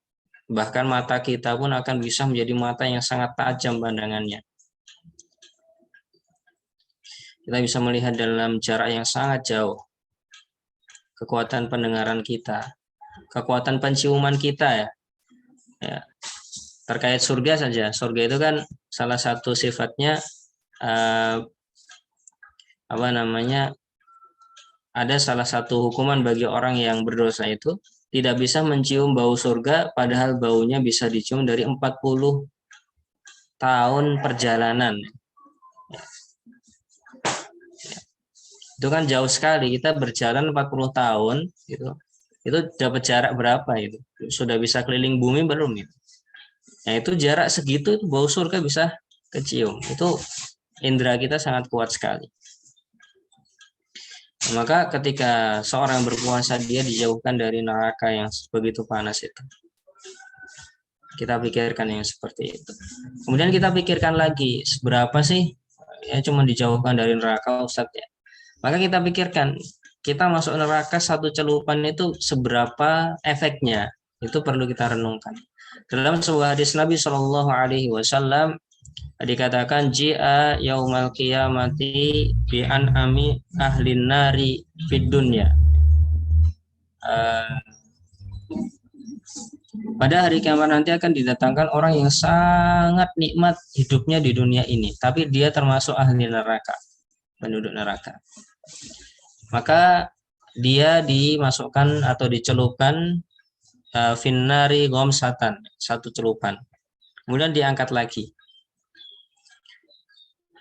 Bahkan mata kita pun akan bisa menjadi mata yang sangat tajam pandangannya. Kita bisa melihat dalam jarak yang sangat jauh. Kekuatan pendengaran kita, kekuatan penciuman kita ya. Terkait surga saja. Surga itu kan salah satu sifatnya ada salah satu hukuman bagi orang yang berdosa itu tidak bisa mencium bau surga, padahal baunya bisa dicium dari 40 tahun perjalanan. Itu kan jauh sekali, kita berjalan 40 tahun gitu. Itu dapat jarak berapa itu? Sudah bisa keliling bumi belum itu? Nah, itu jarak segitu bau surga bisa kecium. Itu indera kita sangat kuat sekali. Maka ketika seorang berpuasa dia dijauhkan dari neraka yang begitu panas itu. Kita pikirkan yang seperti itu. Kemudian kita pikirkan lagi seberapa sih ya cuma dijauhkan dari neraka Ustadz ya. Maka kita pikirkan kita masuk neraka satu celupan itu seberapa efeknya. Itu perlu kita renungkan. Dalam sebuah hadis Nabi Shallallahu Alaihi Wasallam dikatakan ji'a yaumal qiyamati bi an'ami ahlin nari fid dunya. Pada hari kiamat nanti akan didatangkan orang yang sangat nikmat hidupnya di dunia ini, tapi dia termasuk ahli neraka, penduduk neraka. Maka dia dimasukkan atau dicelupkan finnari gomsatan, satu celupan. Kemudian diangkat lagi.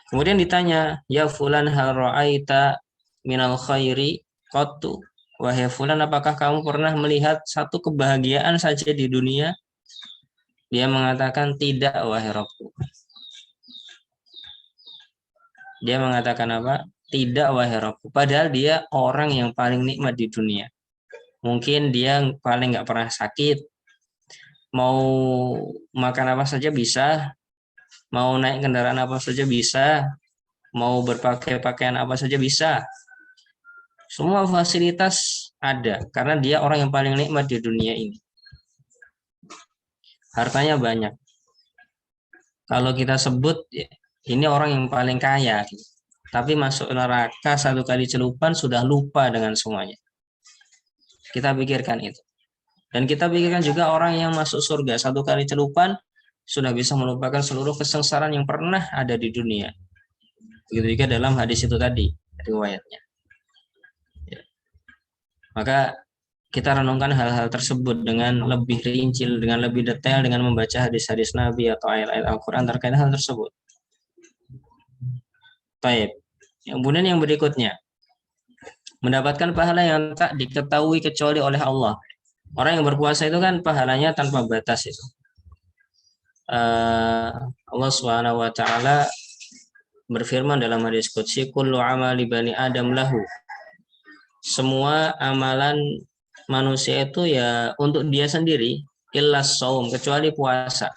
Kemudian ditanya, ya fulan hal ra'aita minal khairi qattu? Wahai fulan, apakah kamu pernah melihat satu kebahagiaan saja di dunia? Dia mengatakan tidak, wahai Rabbku. Dia mengatakan apa? Tidak, wahai Rabbku. Padahal dia orang yang paling nikmat di dunia. Mungkin dia paling nggak pernah sakit. Mau makan apa saja bisa. Mau naik kendaraan apa saja bisa, mau berpakaian pakaian apa saja bisa. Semua fasilitas ada, karena dia orang yang paling nikmat di dunia ini. Hartanya banyak. Kalau kita sebut, ini orang yang paling kaya. Tapi masuk neraka satu kali celupan sudah lupa dengan semuanya. Kita pikirkan itu. Dan kita pikirkan juga orang yang masuk surga satu kali celupan sudah bisa melupakan seluruh kesengsaraan yang pernah ada di dunia. Begitu juga dalam hadis itu tadi riwayatnya. Ya. Maka kita renungkan hal-hal tersebut dengan lebih rinci, dengan lebih detail, dengan membaca hadis-hadis Nabi atau ayat-ayat Al-Quran terkait hal tersebut. Baik. Kemudian yang berikutnya, mendapatkan pahala yang tak diketahui kecuali oleh Allah. Orang yang berpuasa itu kan pahalanya tanpa batas itu. Allah Subhanahu wa taala berfirman dalam hadis qudsi, kullu amali bani Adam lahu. Semua amalan manusia itu ya untuk dia sendiri, illas shaum, kecuali puasa.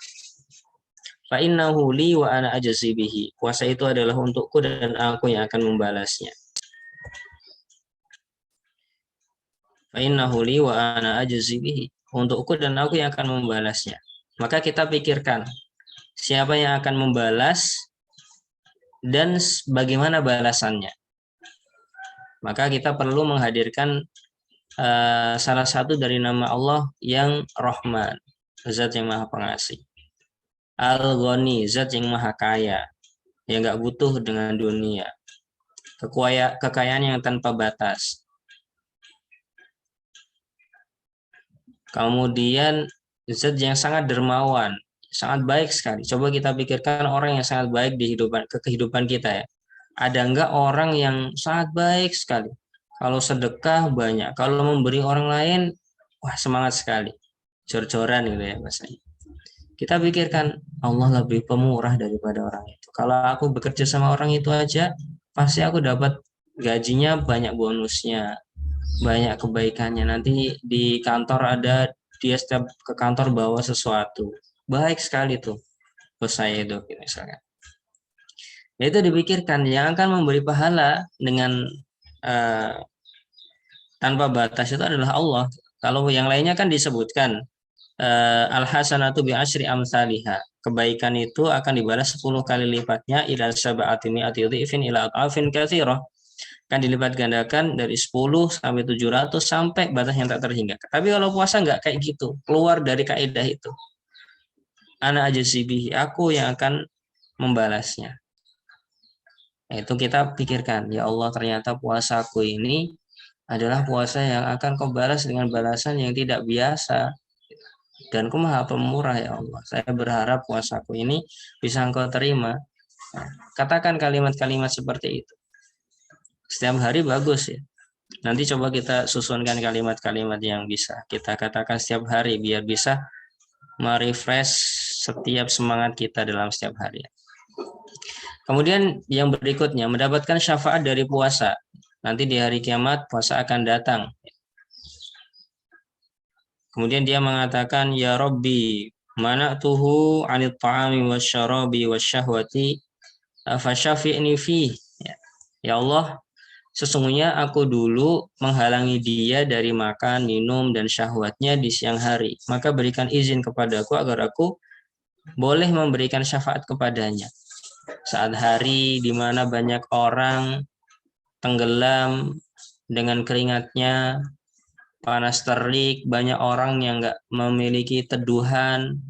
Fa innahu li wa ana ajzi bihi. Puasa itu adalah untukku dan aku yang akan membalasnya. Fa innahu li wa ana ajzi bihi. Untukku dan aku yang akan membalasnya. Maka kita pikirkan siapa yang akan membalas dan bagaimana balasannya. Maka kita perlu menghadirkan salah satu dari nama Allah yang Rahman, Zat yang Maha Pengasih. Al-Ghani, Zat yang Maha Kaya, yang nggak butuh dengan dunia. Kekayaan yang tanpa batas. Kemudian Zat yang sangat dermawan, sangat baik sekali. Coba kita pikirkan orang yang sangat baik di kehidupan kita ya. Ada enggak orang yang sangat baik sekali? Kalau sedekah banyak, kalau memberi orang lain, wah semangat sekali. Jor-joran gitu ya bahasanya. Kita pikirkan Allah lebih pemurah daripada orang itu. Kalau aku bekerja sama orang itu aja, pasti aku dapat gajinya banyak bonusnya, banyak kebaikannya. Nanti di kantor ada dia setiap ke kantor bawa sesuatu. Baik sekali tuh bos saya itu misalnya. Itu dipikirkan yang akan memberi pahala dengan uh, tanpa batas itu adalah Allah. Kalau yang lainnya kan disebutkan al-hasanatu bi asyri amsalihha. Kebaikan itu akan dibalas 10 kali lipatnya ila sab'ati mi'ati dhifin ila adhafin katsirah. Kan dilipat gandakan dari 10 sampai 700 sampai batas yang tak terhingga. Tapi kalau puasa enggak kayak gitu, keluar dari kaidah itu. Ana ajzibihi, aku yang akan membalasnya. Itu kita pikirkan, ya Allah ternyata puasaku ini adalah puasa yang akan kau balas dengan balasan yang tidak biasa. Dan kau maha pemurah ya Allah. Saya berharap puasaku ini bisa engkau terima. Katakan kalimat-kalimat seperti itu. Setiap hari bagus ya. Nanti coba kita susunkan kalimat-kalimat yang bisa kita katakan setiap hari biar bisa merefresh setiap semangat kita dalam setiap hari. Kemudian yang berikutnya, mendapatkan syafaat dari puasa. Nanti di hari kiamat puasa akan datang. Kemudian dia mengatakan, ya Rabbi, mana'tuhu 'anil ta'ami wasyarabi wasyahwati fasyafi'ni fi. Ya Allah, sesungguhnya aku dulu menghalangi dia dari makan, minum, dan syahwatnya di siang hari. Maka berikan izin kepadaku agar aku boleh memberikan syafaat kepadanya. Saat hari di mana banyak orang tenggelam dengan keringatnya, panas terik, banyak orang yang nggak memiliki teduhan.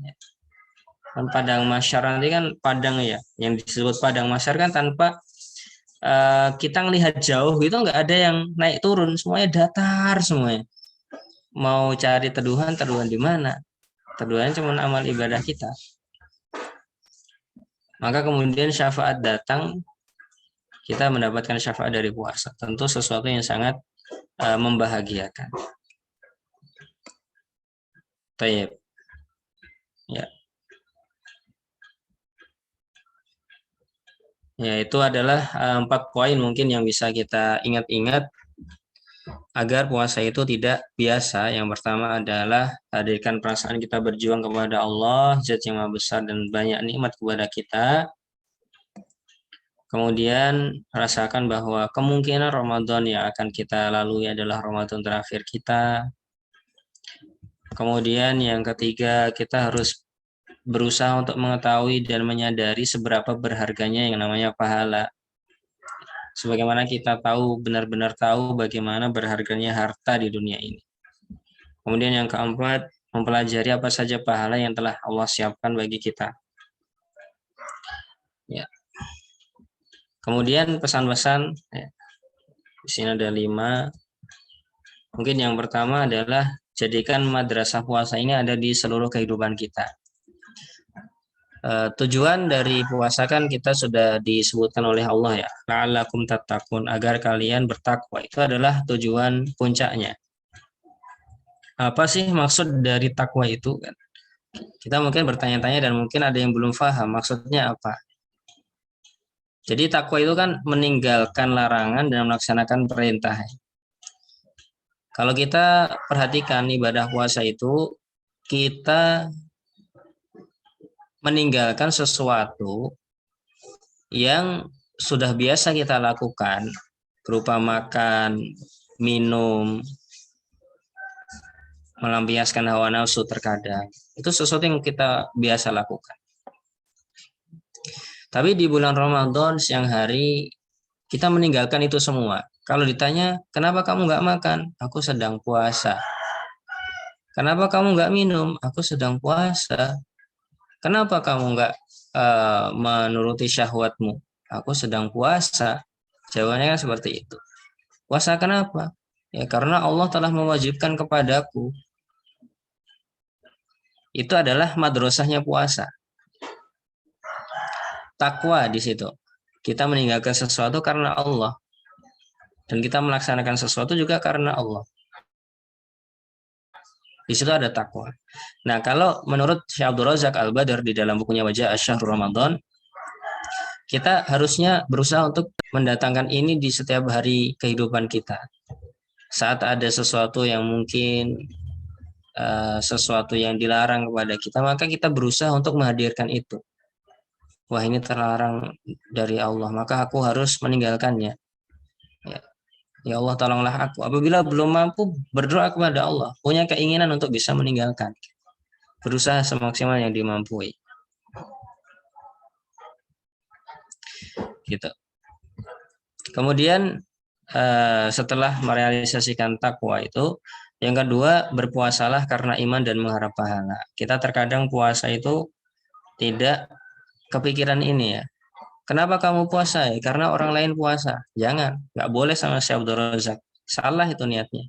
Kan padang mahsyar nanti kan padang ya, yang disebut padang mahsyar kan tanpa kita ngelihat jauh itu nggak ada yang naik turun, semuanya datar semuanya. Mau cari teduhan di mana? Teduhan cuma amal ibadah kita. Maka kemudian syafaat datang, kita mendapatkan syafaat dari puasa. Tentu sesuatu yang sangat membahagiakan. Tayyib. Ya. Ya, itu adalah 4 poin mungkin yang bisa kita ingat-ingat agar puasa itu tidak biasa. Yang pertama adalah hadirkan perasaan kita berjuang kepada Allah, Zat yang Maha Besar dan banyak nikmat kepada kita. Kemudian rasakan bahwa kemungkinan Ramadan yang akan kita lalui adalah Ramadan terakhir kita. Kemudian yang ketiga, kita harus berusaha untuk mengetahui dan menyadari seberapa berharganya yang namanya pahala. Sebagaimana kita tahu, benar-benar tahu bagaimana berharganya harta di dunia ini. Kemudian yang keempat, mempelajari apa saja pahala yang telah Allah siapkan bagi kita. Ya. Kemudian pesan-pesan, ya, di sini ada 5. Mungkin yang pertama adalah jadikan madrasah puasa ini ada di seluruh kehidupan kita. Tujuan dari puasa kan kita sudah disebutkan oleh Allah ya, la'allakum tattaqun, agar kalian bertakwa. Itu adalah tujuan puncaknya. Apa sih maksud dari takwa itu kan? Kita mungkin bertanya-tanya dan mungkin ada yang belum paham maksudnya apa. Jadi takwa itu kan meninggalkan larangan dan melaksanakan perintah. Kalau kita perhatikan ibadah puasa itu, kita meninggalkan sesuatu yang sudah biasa kita lakukan, berupa makan, minum, melampiaskan hawa nafsu terkadang. Itu sesuatu yang kita biasa lakukan. Tapi di bulan Ramadan siang hari kita meninggalkan itu semua. Kalau ditanya, kenapa kamu nggak makan? Aku sedang puasa. Kenapa kamu nggak minum? Aku sedang puasa. Kenapa kamu nggak menuruti syahwatmu? Aku sedang puasa. Jawabannya kan seperti itu. Puasa kenapa? Ya karena Allah telah mewajibkan kepadaku. Itu adalah madrasahnya puasa. Takwa di situ. Kita meninggalkan sesuatu karena Allah. Dan kita melaksanakan sesuatu juga karena Allah. Di situ ada takwa. Nah, kalau menurut Syekh Abdul Razak Al-Badr di dalam bukunya Wajah Asy-Syahrul Ramadan, kita harusnya berusaha untuk mendatangkan ini di setiap hari kehidupan kita. Saat ada sesuatu yang mungkin sesuatu yang dilarang kepada kita, maka kita berusaha untuk menghadirkan itu. Wah, ini terlarang dari Allah, maka aku harus meninggalkannya. Ya Allah, tolonglah aku. Apabila belum mampu, berdoa kepada Allah, punya keinginan untuk bisa meninggalkan. Berusaha semaksimal yang dimampui. Gitu. Kemudian setelah merealisasikan takwa itu, yang kedua, berpuasalah karena iman dan mengharap pahala. Kita terkadang puasa itu tidak kepikiran ini ya. Kenapa kamu puasa? Ya, karena orang lain puasa. Jangan, nggak boleh sama Syekh Abdul Razak. Salah itu niatnya.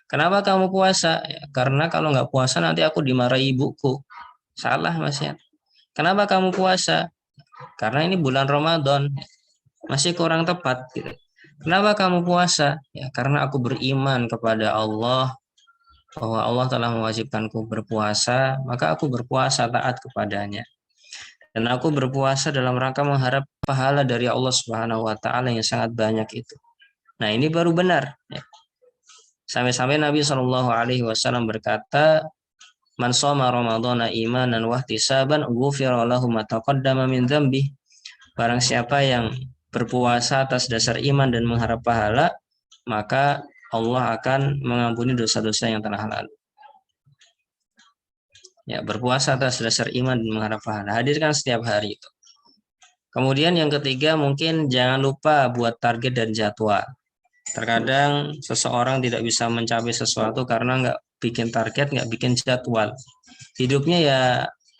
Kenapa kamu puasa? Ya, karena kalau nggak puasa nanti aku dimarahi ibuku. Salah Mas ya. Kenapa kamu puasa? Karena ini bulan Ramadan. Masih kurang tepat gitu. Kenapa kamu puasa? Ya, karena aku beriman kepada Allah, bahwa Allah telah mewajibkanku berpuasa, maka aku berpuasa taat kepadanya. Dan aku berpuasa dalam rangka mengharap pahala dari Allah Subhanahu wa taala yang sangat banyak itu. Nah, ini baru benar ya. Sampai-sampai Nabi Shallallahu alaihi wasallam berkata, "Man shoma ramadhana imanan wa ihtisaban, ghufira lahu ma taqaddama min dzambi." Barang siapa yang berpuasa atas dasar iman dan mengharap pahala, maka Allah akan mengampuni dosa-dosa yang telah lalu. Ya, berpuasa atas dasar iman dan mengharap pahala. Hadirkan setiap hari itu. Kemudian yang ketiga, mungkin jangan lupa buat target dan jadwal. Terkadang seseorang tidak bisa mencapai sesuatu karena nggak bikin target, nggak bikin jadwal. Hidupnya ya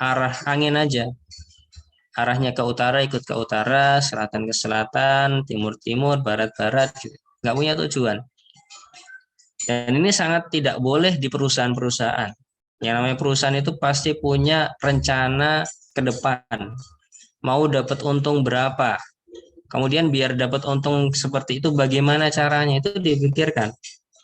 arah angin aja. Arahnya ke utara ikut ke utara, selatan ke selatan, timur timur, barat barat, gitu. Nggak punya tujuan. Dan ini sangat tidak boleh di perusahaan-perusahaan. Yang namanya perusahaan itu pasti punya rencana ke depan. Mau dapat untung berapa? Kemudian biar dapat untung seperti itu bagaimana caranya itu dipikirkan.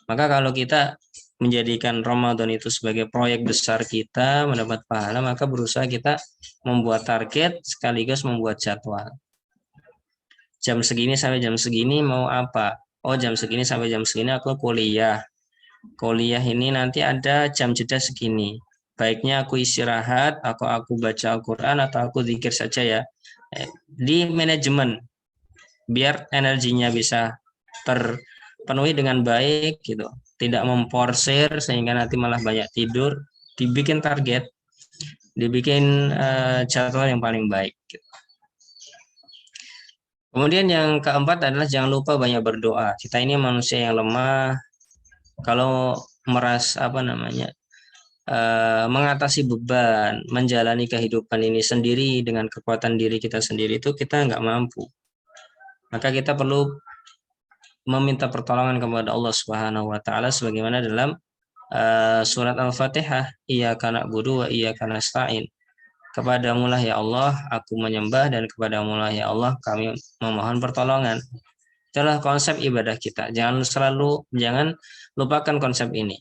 Maka kalau kita menjadikan Ramadan itu sebagai proyek besar kita mendapat pahala, maka berusaha kita membuat target sekaligus membuat jadwal. Jam segini sampai jam segini mau apa? Oh, jam segini sampai jam segini aku kuliah. Kuliah ini nanti ada jam jeda segini. Baiknya aku istirahat, aku baca Al-Quran, atau aku zikir saja ya. Di manajemen, biar energinya bisa terpenuhi dengan baik gitu. Tidak memporsir sehingga nanti malah banyak tidur. Dibikin target, dibikin jadwal yang paling baik. Gitu. Kemudian yang keempat adalah jangan lupa banyak berdoa. Kita ini manusia yang lemah. Kalau mengatasi beban, menjalani kehidupan ini sendiri dengan kekuatan diri kita sendiri, itu kita nggak mampu. Maka kita perlu meminta pertolongan kepada Allah Subhanahu wa taala sebagaimana dalam surat Al-Fatihah, iyyaka na'budu wa iyyaka nasta'in. Kepadamulah ya Allah aku menyembah, dan kepadamulah ya Allah kami memohon pertolongan. Itulah konsep ibadah kita. Jangan lupakan konsep ini.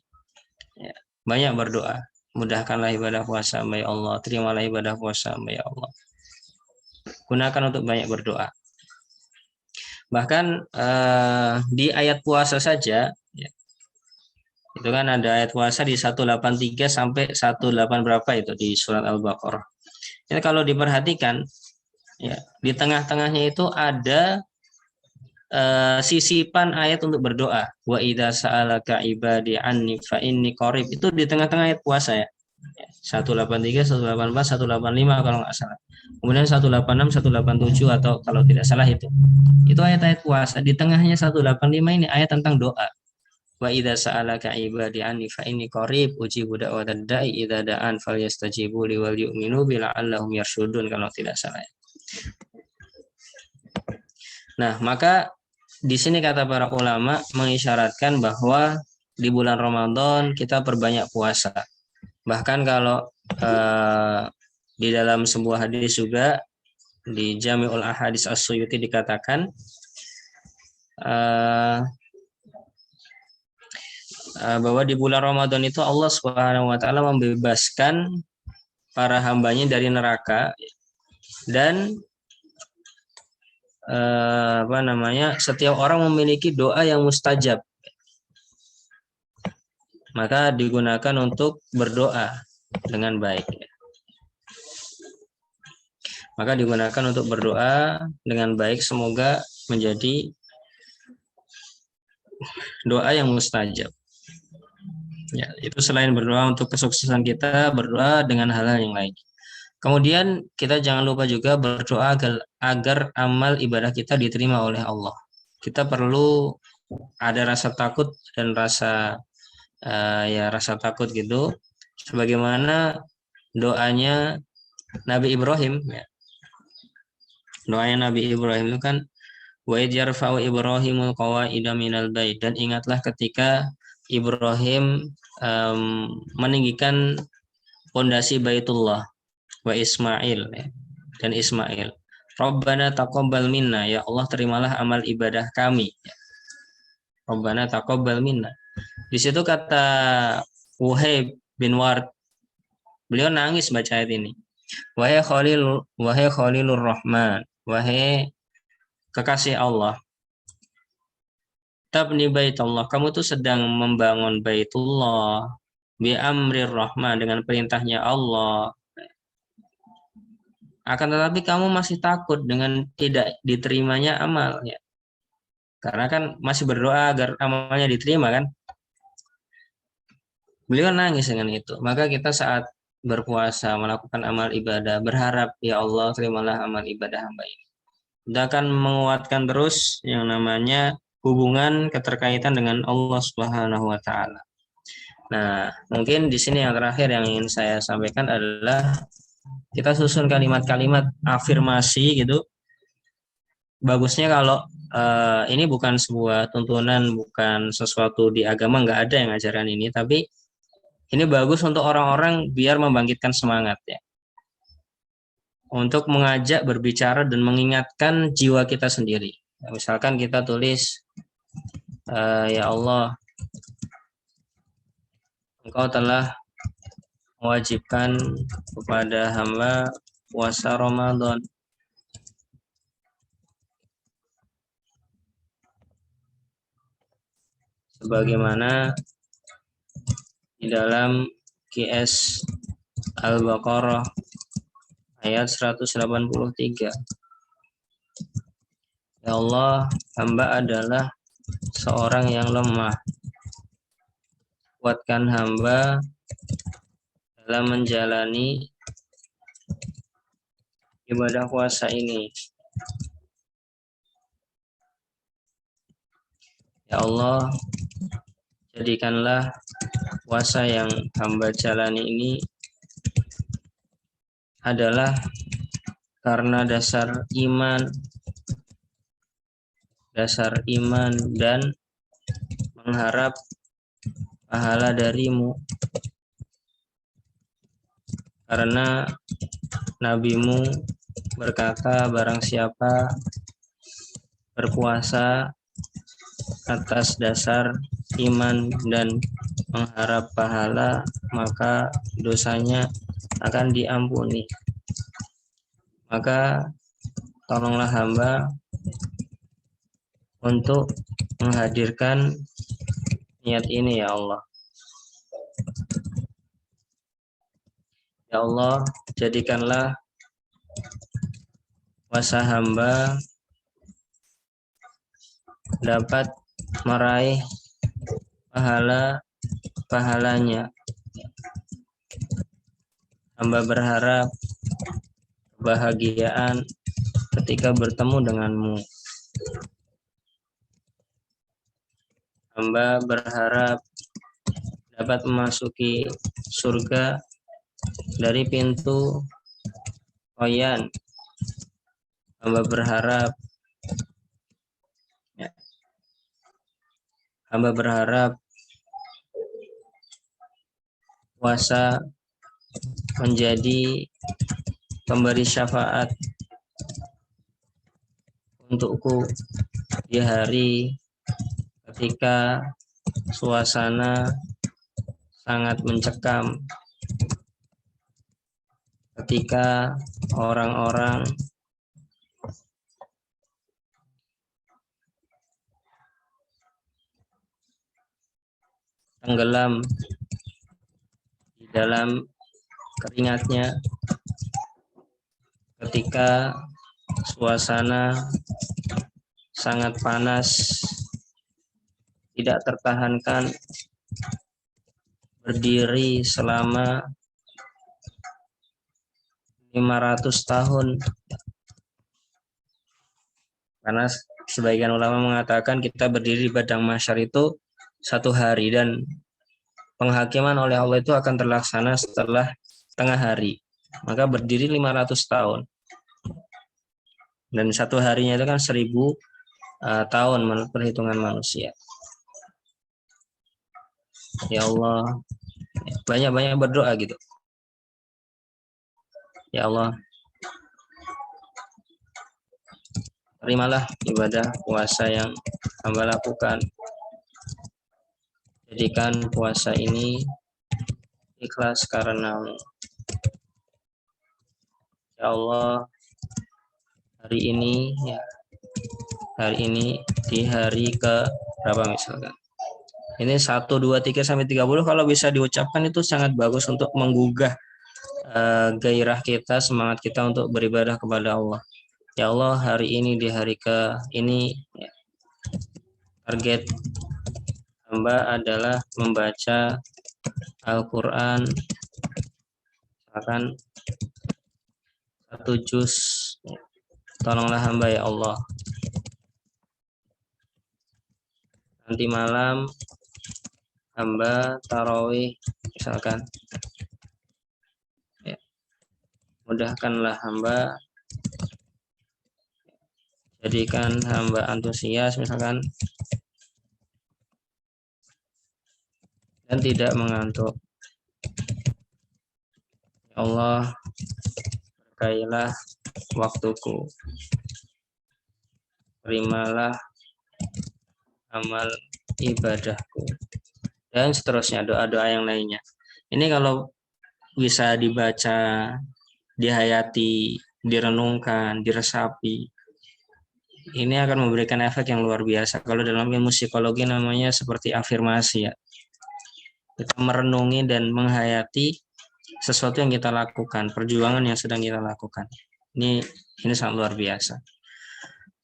Ya, banyak berdoa. Mudahkanlah ibadah puasa hamba ya Allah. Terimalah ibadah puasa hamba ya Allah. Gunakan untuk banyak berdoa. Bahkan di ayat puasa saja, ya, itu kan ada ayat puasa di 183 sampai 18 berapa itu di surat Al-Baqarah. Ini kalau diperhatikan, ya, di tengah-tengahnya itu ada sisipan ayat untuk berdoa. Wa idza sa'alaka ibadi anni fa inni qarib. Itu di tengah-tengah ayat puasa ya. 183, 184, 185 kalau nggak salah. Kemudian 186, 187 atau kalau tidak salah itu. Itu ayat-ayat puasa. Di tengahnya 185 ini ayat tentang doa. Wa idza sa'alaka ibadi anni fa inni qarib ujibu da'watad da'i idza da'an falyastajibu li wal yu'minu bi la'allahum yarshudun kalau tidak salah. Nah, maka di sini kata para ulama mengisyaratkan bahwa di bulan Ramadan kita perbanyak puasa. Bahkan kalau di dalam sebuah hadis juga di Jami'ul Ahadits As-Suyuti dikatakan bahwa di bulan Ramadan itu Allah Subhanahu wa taala membebaskan para hambanya dari neraka, dan setiap orang memiliki doa yang mustajab. Maka digunakan untuk berdoa dengan baik. Maka digunakan untuk berdoa dengan baik, semoga menjadi doa yang mustajab. Ya, itu selain berdoa untuk kesuksesan kita, berdoa dengan hal-hal yang lain. Kemudian kita jangan lupa juga berdoa agar amal ibadah kita diterima oleh Allah. Kita perlu ada rasa takut dan rasa takut gitu, sebagaimana doanya Nabi Ibrahim. Ya. Doanya Nabi Ibrahim itu kan wa idh yarfa'u Ibrahimul qawaida minal bait, dan ingatlah ketika Ibrahim meninggikan pondasi Baitullah, wa Ismail, ya, dan Ismail. Rabbana taqabbal minna, ya Allah terimalah amal ibadah kami. Rabbana taqabbal minna. Di situ kata Wuhaib bin Ward, beliau nangis baca ayat ini. Wahai Khalilur Rahman, wahai kekasih Allah, tabni baitullah, kamu tuh sedang membangun Baitullah bi amrir Rahman, dengan perintahnya Allah. Akan tetapi kamu masih takut dengan tidak diterimanya amal, ya. Karena kan masih berdoa agar amalnya diterima kan. Beliau nangis dengan itu. Maka kita saat berpuasa melakukan amal ibadah berharap ya Allah terimalah amal ibadah hamba ini. Kita akan menguatkan terus yang namanya hubungan keterkaitan dengan Allah Subhanahu wa taala. Nah, mungkin di sini yang terakhir yang ingin saya sampaikan adalah kita susun kalimat-kalimat afirmasi gitu. Bagusnya kalau ini bukan sebuah tuntunan, bukan sesuatu di agama, nggak ada yang ngajaran ini, tapi ini bagus untuk orang-orang biar membangkitkan semangat, ya. Untuk mengajak berbicara dan mengingatkan jiwa kita sendiri. Misalkan kita tulis, ya Allah, Engkau telah mewajibkan kepada hamba puasa Ramadan. Sebagaimana di dalam QS Al-Baqarah ayat 183. Ya Allah, hamba adalah seorang yang lemah. Kuatkan hamba dalam menjalani ibadah puasa ini. Ya Allah, jadikanlah puasa yang hamba jalani ini adalah karena dasar iman dan mengharap pahala darimu, karena nabimu berkata, barang siapa berpuasa atas dasar iman dan mengharap pahala, maka dosanya akan diampuni. Maka tolonglah hamba untuk menghadirkan niat ini, ya Allah. Ya Allah, jadikanlah puasa hamba dapat meraih pahalanya. Hamba berharap kebahagiaan ketika bertemu denganmu. Hamba berharap dapat memasuki surga dari pintu Rayyan. Hamba berharap puasa menjadi pemberi syafaat untukku di hari ketika suasana sangat mencekam, ketika orang-orang tenggelam di dalam keringatnya, ketika suasana sangat panas, tidak tertahankan, berdiri selama 500 tahun. Karena sebagian ulama mengatakan kita berdiri di padang mahsyar itu 1 hari, dan penghakiman oleh Allah itu akan terlaksana setelah tengah hari. Maka berdiri 500 tahun. Dan 1 harinya itu kan 1000 tahun menurut perhitungan manusia. Ya Allah, banyak-banyak berdoa gitu. Ya Allah, terimalah ibadah puasa yang hamba lakukan. Jadikan puasa ini ikhlas karenamu. Ya Allah, hari ini di hari ke berapa misalkan. Ini 1, 2, 3 sampai 30 kalau bisa diucapkan itu sangat bagus untuk menggugah gairah kita, semangat kita untuk beribadah kepada Allah. Ya Allah, hari ini di hari ke ini target hamba adalah membaca Al-Quran akan 1 juz. Tolonglah hamba ya Allah. Nanti malam hamba tarawih misalkan. Ya. Mudahkanlah hamba, jadikan hamba antusias misalkan, dan tidak mengantuk. Ya Allah, berkailah waktuku, terimalah amal ibadahku, dan seterusnya doa-doa yang lainnya. Ini kalau bisa dibaca, dihayati, direnungkan, diresapi, ini akan memberikan efek yang luar biasa. Kalau dalam ilmu psikologi namanya seperti afirmasi ya. Kita merenungi dan menghayati sesuatu yang kita lakukan, perjuangan yang sedang kita lakukan. Ini sangat luar biasa.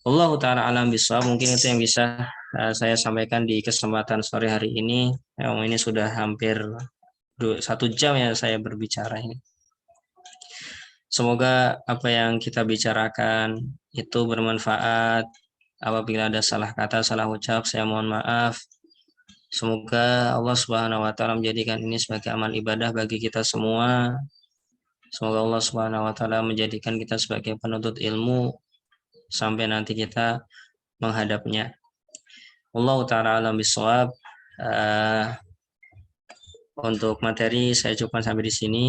Allah Ta'ala alam bisawab. Mungkin itu yang bisa saya sampaikan di kesempatan sore hari ini. Ini sudah hampir 1 jam ya saya berbicara ini. Semoga apa yang kita bicarakan itu bermanfaat. Apabila ada salah kata, salah ucap, saya mohon maaf. Semoga Allah Subhanahu wa taala menjadikan ini sebagai amal ibadah bagi kita semua. Semoga Allah Subhanahu wa taala menjadikan kita sebagai penuntut ilmu sampai nanti kita menghadapnya. Allah taala alam bisawab. Untuk materi saya cukupkan sampai di sini.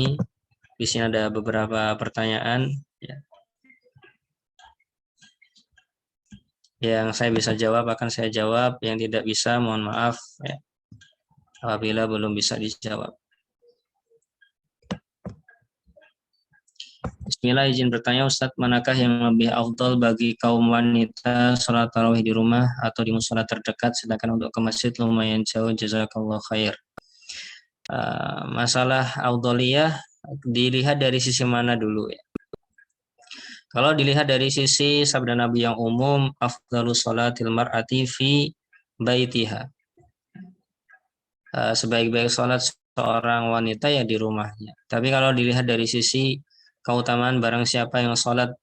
Di sini ada beberapa pertanyaan ya. Yang saya bisa jawab akan saya jawab, yang tidak bisa mohon maaf ya, apabila belum bisa dijawab. Bismillah, izin bertanya Ustadz, manakah yang lebih afdal bagi kaum wanita sholat tarawih di rumah atau di musola terdekat, sedangkan untuk ke masjid lumayan jauh, jazakallah khair. Masalah afdaliyah dilihat dari sisi mana dulu ya. Kalau dilihat dari sisi sabda Nabi yang umum, afdalus sholatil mar'ati fi baitiha. Sebaik-baik sholat seorang wanita ya di rumahnya. Tapi kalau dilihat dari sisi keutamaan barang siapa yang sholat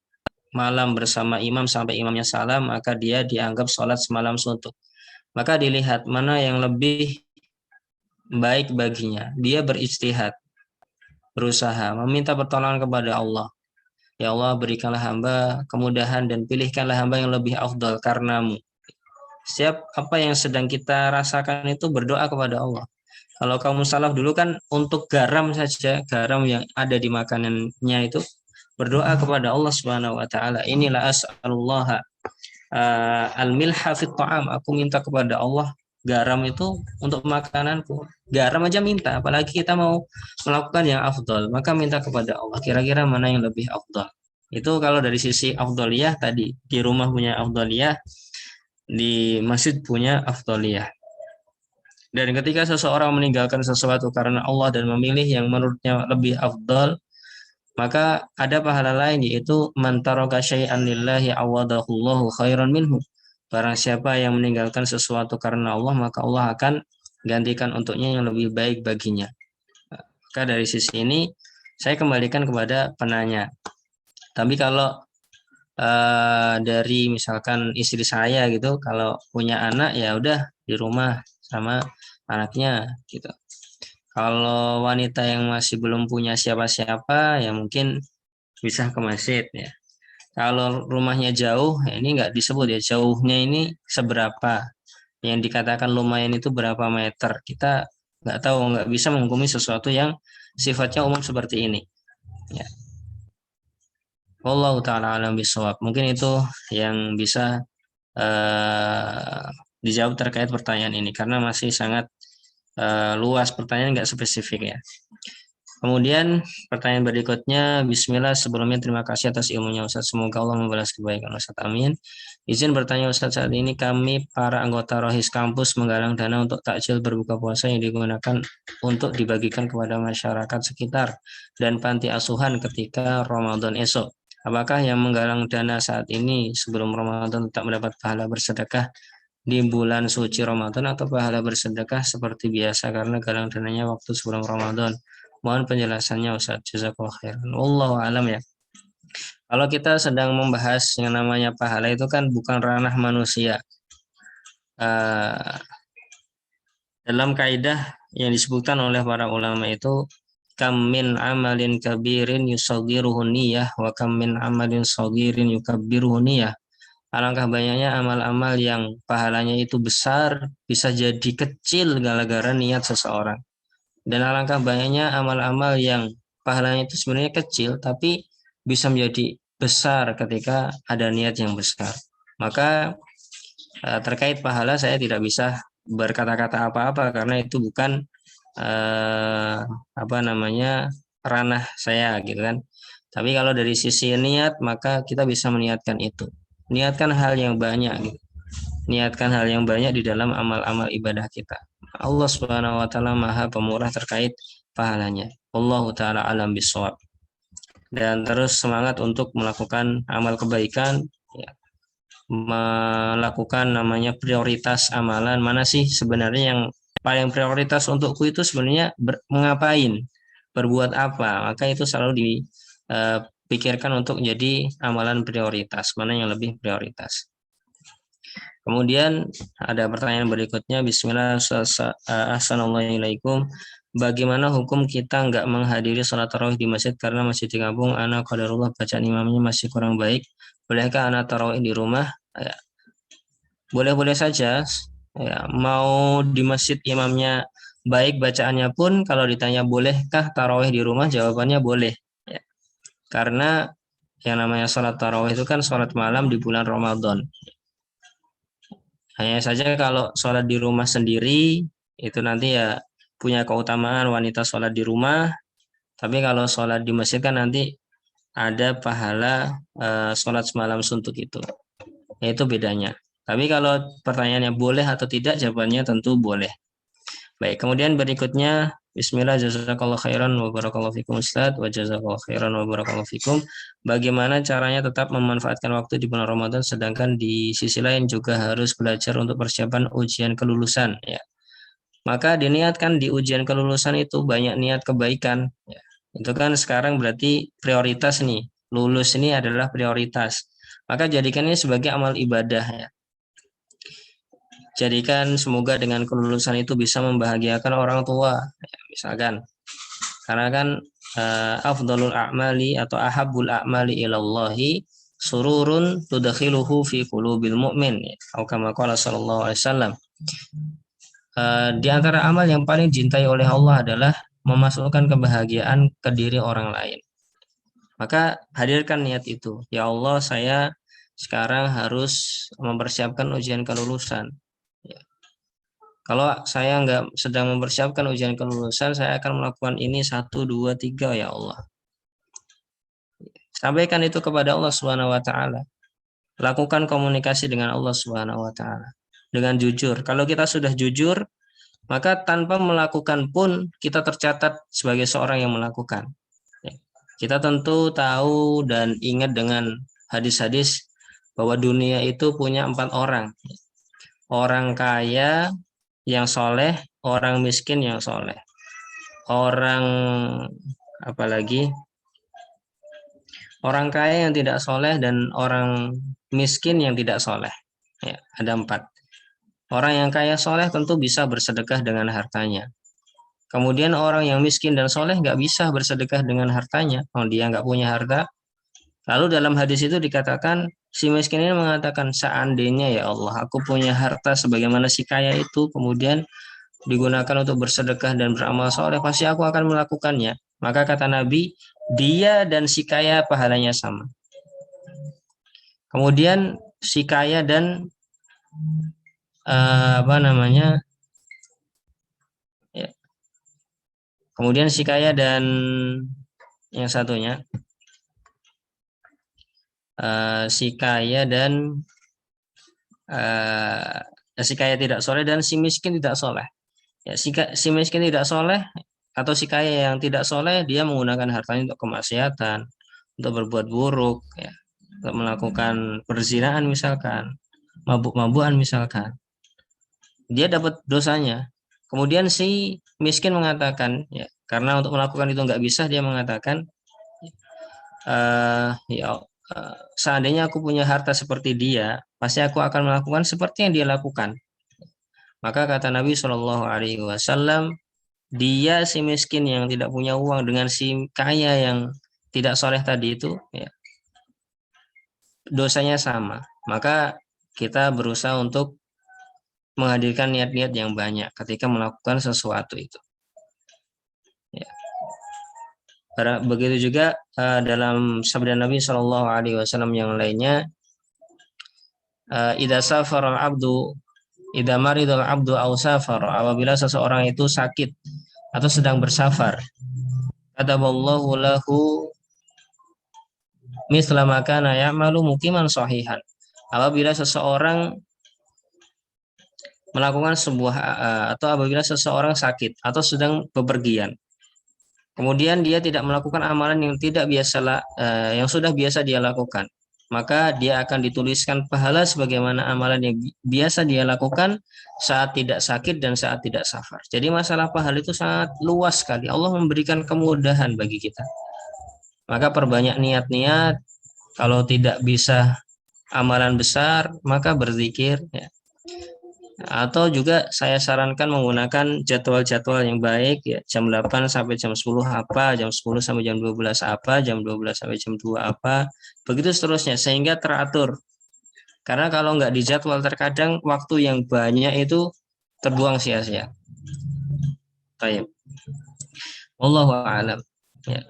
malam bersama imam sampai imamnya salam, maka dia dianggap sholat semalam suntuk. Maka dilihat mana yang lebih baik baginya. Dia berijtihad, berusaha, meminta pertolongan kepada Allah. Ya Allah, berikanlah hamba kemudahan dan pilihkanlah hamba yang lebih afdal karenamu. Setiap apa yang sedang kita rasakan itu berdoa kepada Allah. Kalau kaum salaf dulu kan untuk garam saja, garam yang ada di makanannya itu berdoa kepada Allah Subhanahu wa taala. Inilah as'alullah al-milha fit ta'am. Aku minta kepada Allah garam itu untuk makananku. Garam aja minta, apalagi kita mau melakukan yang afdal, maka minta kepada Allah. Kira-kira mana yang lebih afdal? Itu kalau dari sisi afdaliyah tadi, di rumah punya afdaliyah, di masjid punya afdaliyah. Dan ketika seseorang meninggalkan sesuatu karena Allah dan memilih yang menurutnya lebih afdal, maka ada pahala lain, yaitu man taraka syai'an lillahi awadahullahu khairan minhu. Barang siapa yang meninggalkan sesuatu karena Allah, maka Allah akan gantikan untuknya yang lebih baik baginya. Maka dari sisi ini saya kembalikan kepada penanya. Tapi kalau dari misalkan istri saya gitu, kalau punya anak ya udah di rumah sama anaknya gitu. Kalau wanita yang masih belum punya siapa-siapa ya mungkin bisa ke masjid ya. Kalau rumahnya jauh, ya ini nggak disebut ya jauhnya ini seberapa. Yang dikatakan lumayan itu berapa meter. Kita nggak tahu, nggak bisa menghukumi sesuatu yang sifatnya umum seperti ini. Ya. Wallahu taala alam bisawab. Mungkin itu yang bisa dijawab terkait pertanyaan ini karena masih sangat luas, pertanyaan nggak spesifik ya. Kemudian pertanyaan berikutnya, Bismillah, sebelumnya terima kasih atas ilmunya Ustaz, semoga Allah membalas kebaikan Ustaz, amin. Izin bertanya Ustaz, saat ini kami para anggota Rohis kampus menggalang dana untuk takjil berbuka puasa yang digunakan untuk dibagikan kepada masyarakat sekitar dan panti asuhan ketika Ramadan esok. Apakah yang menggalang dana saat ini sebelum Ramadan tetap mendapat pahala bersedekah di bulan suci Ramadan atau pahala bersedekah seperti biasa karena galang dananya waktu sebelum Ramadan? Mohon penjelasannya Ustaz. Jazakallah khairan. Wallahu alam ya. Kalau kita sedang membahas yang namanya pahala itu kan bukan ranah manusia. Dalam kaidah yang disebutkan oleh para ulama itu kam min amalin kabirin yusaghiruhu niyah wa kam min amalin saghirin yukabbiruhu niyah. Alangkah banyaknya amal-amal yang pahalanya itu besar bisa jadi kecil gara-gara niat seseorang. Dan alangkah banyaknya amal-amal yang pahalanya itu sebenarnya kecil tapi bisa menjadi besar ketika ada niat yang besar. Maka terkait pahala saya tidak bisa berkata-kata apa-apa karena itu bukan ranah saya gitu kan. Tapi kalau dari sisi niat maka kita bisa meniatkan itu. Niatkan hal yang banyak gitu. Niatkan hal yang banyak di dalam amal-amal ibadah kita. Allah Subhanahu wa taala Maha Pemurah terkait pahalanya. Wallahu taala alam bisawab. Dan terus semangat untuk melakukan amal kebaikan ya. Melakukan namanya prioritas amalan. Mana sih sebenarnya yang paling prioritas untukku itu sebenarnya mengapain? Berbuat apa? Maka itu selalu dipikirkan untuk jadi amalan prioritas. Mana yang lebih prioritas? Kemudian ada pertanyaan berikutnya. Bismillah, assalamualaikum. Bagaimana hukum kita nggak menghadiri sholat tarawih di masjid karena masjid di kampung, anak qadarullah bacaan imamnya masih kurang baik. Bolehkah anak tarawih di rumah? Ya, boleh-boleh saja. Ya, mau di masjid imamnya baik bacaannya pun, kalau ditanya bolehkah tarawih di rumah, jawabannya boleh. Ya, karena yang namanya sholat tarawih itu kan sholat malam di bulan Ramadan. Hanya saja kalau sholat di rumah sendiri, itu nanti ya punya keutamaan wanita sholat di rumah. Tapi kalau sholat di masjid kan nanti ada pahala sholat semalam suntuk itu. Itu bedanya. Tapi kalau pertanyaannya boleh atau tidak, jawabannya tentu boleh. Baik, kemudian berikutnya, Bismillah, jazakallahu khairan wa barakallahu fikum Ustaz, wa jazakallahu khairan wa barakallahu fikum. Bagaimana caranya tetap memanfaatkan waktu di bulan Ramadan, sedangkan di sisi lain juga harus belajar untuk persiapan ujian kelulusan, ya. Maka diniatkan di ujian kelulusan itu banyak niat kebaikan, ya. Itu kan sekarang berarti prioritas nih, lulus ini adalah prioritas. Maka jadikannya sebagai amal ibadah, ya. Jadikan semoga dengan kelulusan itu bisa membahagiakan orang tua, ya, misalkan. Karena kan afdalul a'mali atau ahabbul a'mali ilallahi sururun tudakhiluhu fi qulubil mu'min, ya. Atau kama qala sallallahu alaihi wasallam. Di antara amal yang paling dicintai oleh Allah adalah memasukkan kebahagiaan ke diri orang lain. Maka hadirkan niat itu. Ya Allah, saya sekarang harus mempersiapkan ujian kelulusan. Kalau saya nggak sedang mempersiapkan ujian kelulusan, saya akan melakukan ini 1, 2, 3, ya Allah. Sampaikan itu kepada Allah Subhanahu wa taala. Lakukan komunikasi dengan Allah Subhanahu wa taala dengan jujur. Kalau kita sudah jujur, maka tanpa melakukan pun kita tercatat sebagai seorang yang melakukan. Kita tentu tahu dan ingat dengan hadis-hadis bahwa dunia itu punya 4 orang. Orang kaya yang soleh, orang miskin yang soleh, orang apalagi orang kaya yang tidak soleh, dan orang miskin yang tidak soleh. Ya, ada 4. Orang yang kaya soleh tentu bisa bersedekah dengan hartanya. Kemudian orang yang miskin dan soleh nggak bisa bersedekah dengan hartanya, dia nggak punya harta. Lalu dalam hadis itu dikatakan, si miskin ini mengatakan, seandainya ya Allah, aku punya harta sebagaimana si kaya itu, kemudian digunakan untuk bersedekah dan beramal soleh, pasti aku akan melakukannya. Maka kata Nabi, dia dan si kaya pahalanya sama. Kemudian si kaya dan ya. Kemudian si kaya dan yang satunya, si kaya dan si kaya tidak soleh dan si miskin tidak soleh. Ya, si miskin tidak soleh atau si kaya yang tidak soleh, dia menggunakan hartanya untuk kemaksiatan, untuk berbuat buruk, ya, untuk melakukan perzinahan misalkan, mabuk-mabukan misalkan. Dia dapat dosanya. Kemudian si miskin mengatakan, ya, karena untuk melakukan itu nggak bisa, dia mengatakan, seandainya aku punya harta seperti dia, pasti aku akan melakukan seperti yang dia lakukan. Maka kata Nabi Shallallahu Alaihi Wasallam, dia si miskin yang tidak punya uang dengan si kaya yang tidak soleh tadi itu, ya, dosanya sama. Maka kita berusaha untuk menghadirkan niat-niat yang banyak ketika melakukan sesuatu itu. Ya. Begitu juga dalam sabda Nabi Shallallahu Alaihi Wasallam yang lainnya, idza safara al-abdu idza maridal abdu aw safara, apabila seseorang itu sakit atau sedang bersafar, kataballahu lahu misla ma kana ya'malu muqiman sahihan. Apabila seseorang melakukan sebuah atau apabila seseorang sakit atau sedang bepergian, kemudian dia tidak melakukan amalan yang tidak biasa yang sudah biasa dia lakukan, maka dia akan dituliskan pahala sebagaimana amalan yang biasa dia lakukan saat tidak sakit dan saat tidak safar. Jadi masalah pahala itu sangat luas sekali. Allah memberikan kemudahan bagi kita. Maka perbanyak niat-niat. Kalau tidak bisa amalan besar, maka berzikir, ya. Atau juga saya sarankan menggunakan jadwal-jadwal yang baik ya, jam 8 sampai jam 10 apa, jam 10 sampai jam 12 apa, jam 12 sampai jam 2 apa, begitu seterusnya sehingga teratur. Karena kalau nggak dijadwal terkadang waktu yang banyak itu terbuang sia-sia. Baik. Wallahu a'lam. Ya.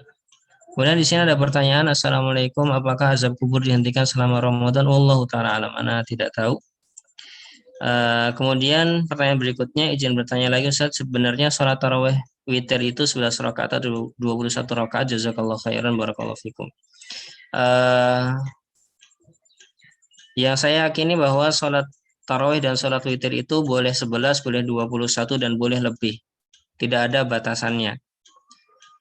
Kemudian di sini ada pertanyaan, Assalamualaikum, apakah azab kubur dihentikan selama Ramadan? Wallahu ta'ala alam, ana tidak tahu. Kemudian pertanyaan berikutnya, izin bertanya lagi Ustaz, sebenarnya sholat tarawih witir itu 11 rakaat atau 21 rakaat? Jazakallahu khairan, barakallahu fikum. Yang saya yakini bahwa sholat tarawih dan sholat witir itu boleh 11, boleh 21, dan boleh lebih. Tidak ada batasannya.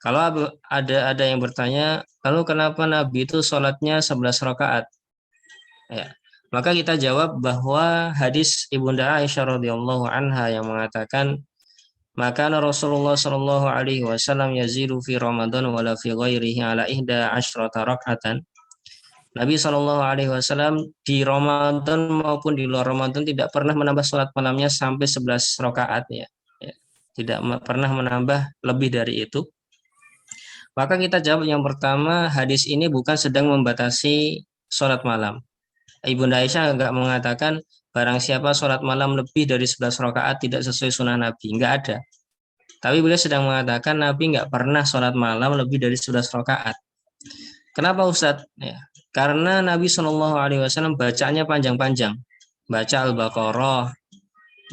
Kalau ada yang bertanya, lalu kenapa Nabi itu sholatnya 11 rakaat? Ya. Maka kita jawab bahwa hadis Ibunda Aisyah radhiyallahu anha yang mengatakan, maka Rasulullah Shallallahu alaihi wasallam yazidu fi Ramadan wala fi ghairihi ala ihda asyrata rak'atan. Nabi Shallallahu alaihi wasallam di Ramadan maupun di luar Ramadan tidak pernah menambah sholat malamnya sampai 11 rakaat ya. Tidak pernah menambah lebih dari itu. Maka kita jawab yang pertama, hadis ini bukan sedang membatasi sholat malam. Ibunda Aisyah enggak mengatakan barang siapa sholat malam lebih dari 11 rakaat tidak sesuai sunnah Nabi. Enggak ada. Tapi beliau sedang mengatakan Nabi enggak pernah sholat malam lebih dari 11 rakaat. Kenapa Ustadz? Ya, karena Nabi Shallallahu Alaihi Wasallam bacanya panjang-panjang. Baca Al-Baqarah,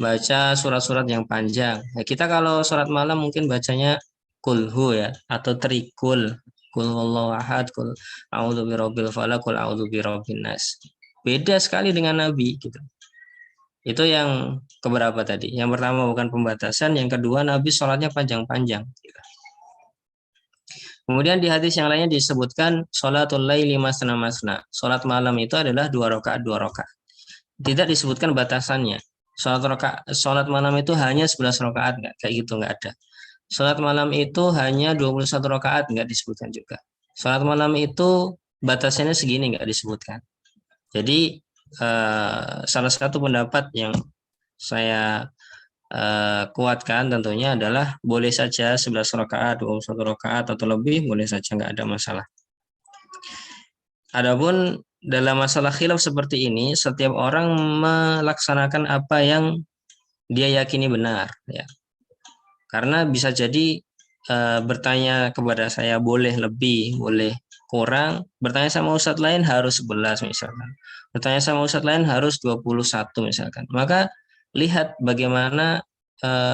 baca surat-surat yang panjang. Ya, kita kalau sholat malam mungkin bacanya kulhu ya, atau trikul. Kul wallahu ahad, kul a'udzu birabbil falaq, kul a'udzu birabbin nas. Beda sekali dengan Nabi gitu. Itu yang keberapa tadi? Yang pertama bukan pembatasan, yang kedua Nabi sholatnya panjang-panjang. Kemudian di hadis yang lainnya disebutkan sholatul laili masna masna. Sholat malam itu adalah 2 rakaat. Tidak disebutkan batasannya. Sholat malam itu hanya 11 rakaat, enggak kayak gitu, enggak ada. Sholat malam itu hanya 21 rakaat, enggak disebutkan juga. Sholat malam itu batasannya segini, enggak disebutkan. Jadi salah satu pendapat yang saya kuatkan tentunya adalah boleh saja 11 rakaat, 21 rakaat atau lebih boleh saja, enggak ada masalah. Adapun dalam masalah khilaf seperti ini, setiap orang melaksanakan apa yang dia yakini benar ya. Karena bisa jadi bertanya kepada saya boleh lebih, boleh kurang, bertanya sama ustadz lain harus 11 misalkan. Bertanya sama ustadz lain harus 21 misalkan. Maka lihat bagaimana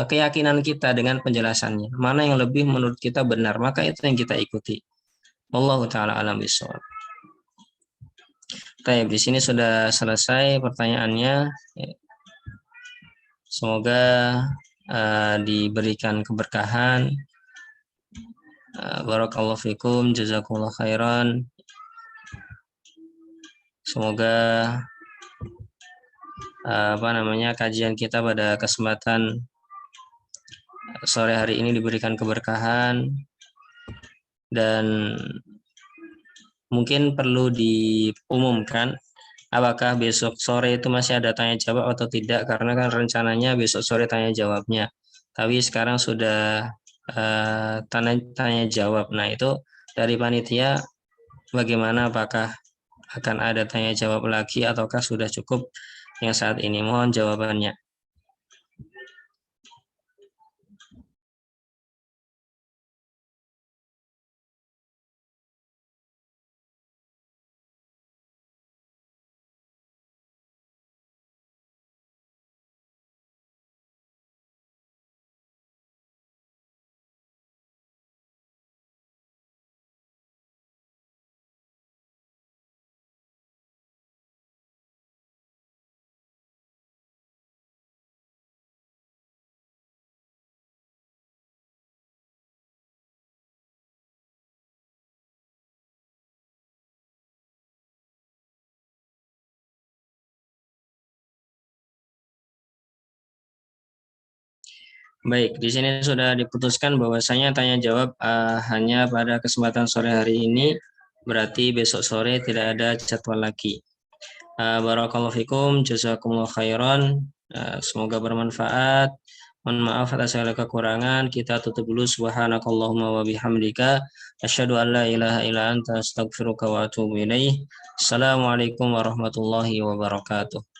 keyakinan kita dengan penjelasannya. Mana yang lebih menurut kita benar, maka itu yang kita ikuti. Wallahu taala alam bishawab. Baik, di sini sudah selesai pertanyaannya. Semoga diberikan keberkahan. Barakallahu fikum, jazakumullah khairan. Semoga kajian kita pada kesempatan sore hari ini diberikan keberkahan, dan mungkin perlu diumumkan apakah besok sore itu masih ada tanya jawab atau tidak, karena kan rencananya besok sore tanya jawabnya, tapi sekarang sudah tanya jawab. Nah, itu dari panitia bagaimana, apakah akan ada tanya jawab lagi ataukah sudah cukup yang saat ini? Mohon jawabannya. Baik, di sini sudah diputuskan bahwasanya tanya jawab hanya pada kesempatan sore hari ini, berarti besok sore tidak ada jadwal lagi. Barakallahu fikum, jazakumullah khairan. Semoga bermanfaat. Mohon maaf atas segala kekurangan. Kita tutup dulu. Subhanakallahumma wa bihamdika asyhadu an la ilaha illa anta astaghfiruka wa atubu ilaih. Assalamualaikum warahmatullahi wabarakatuh.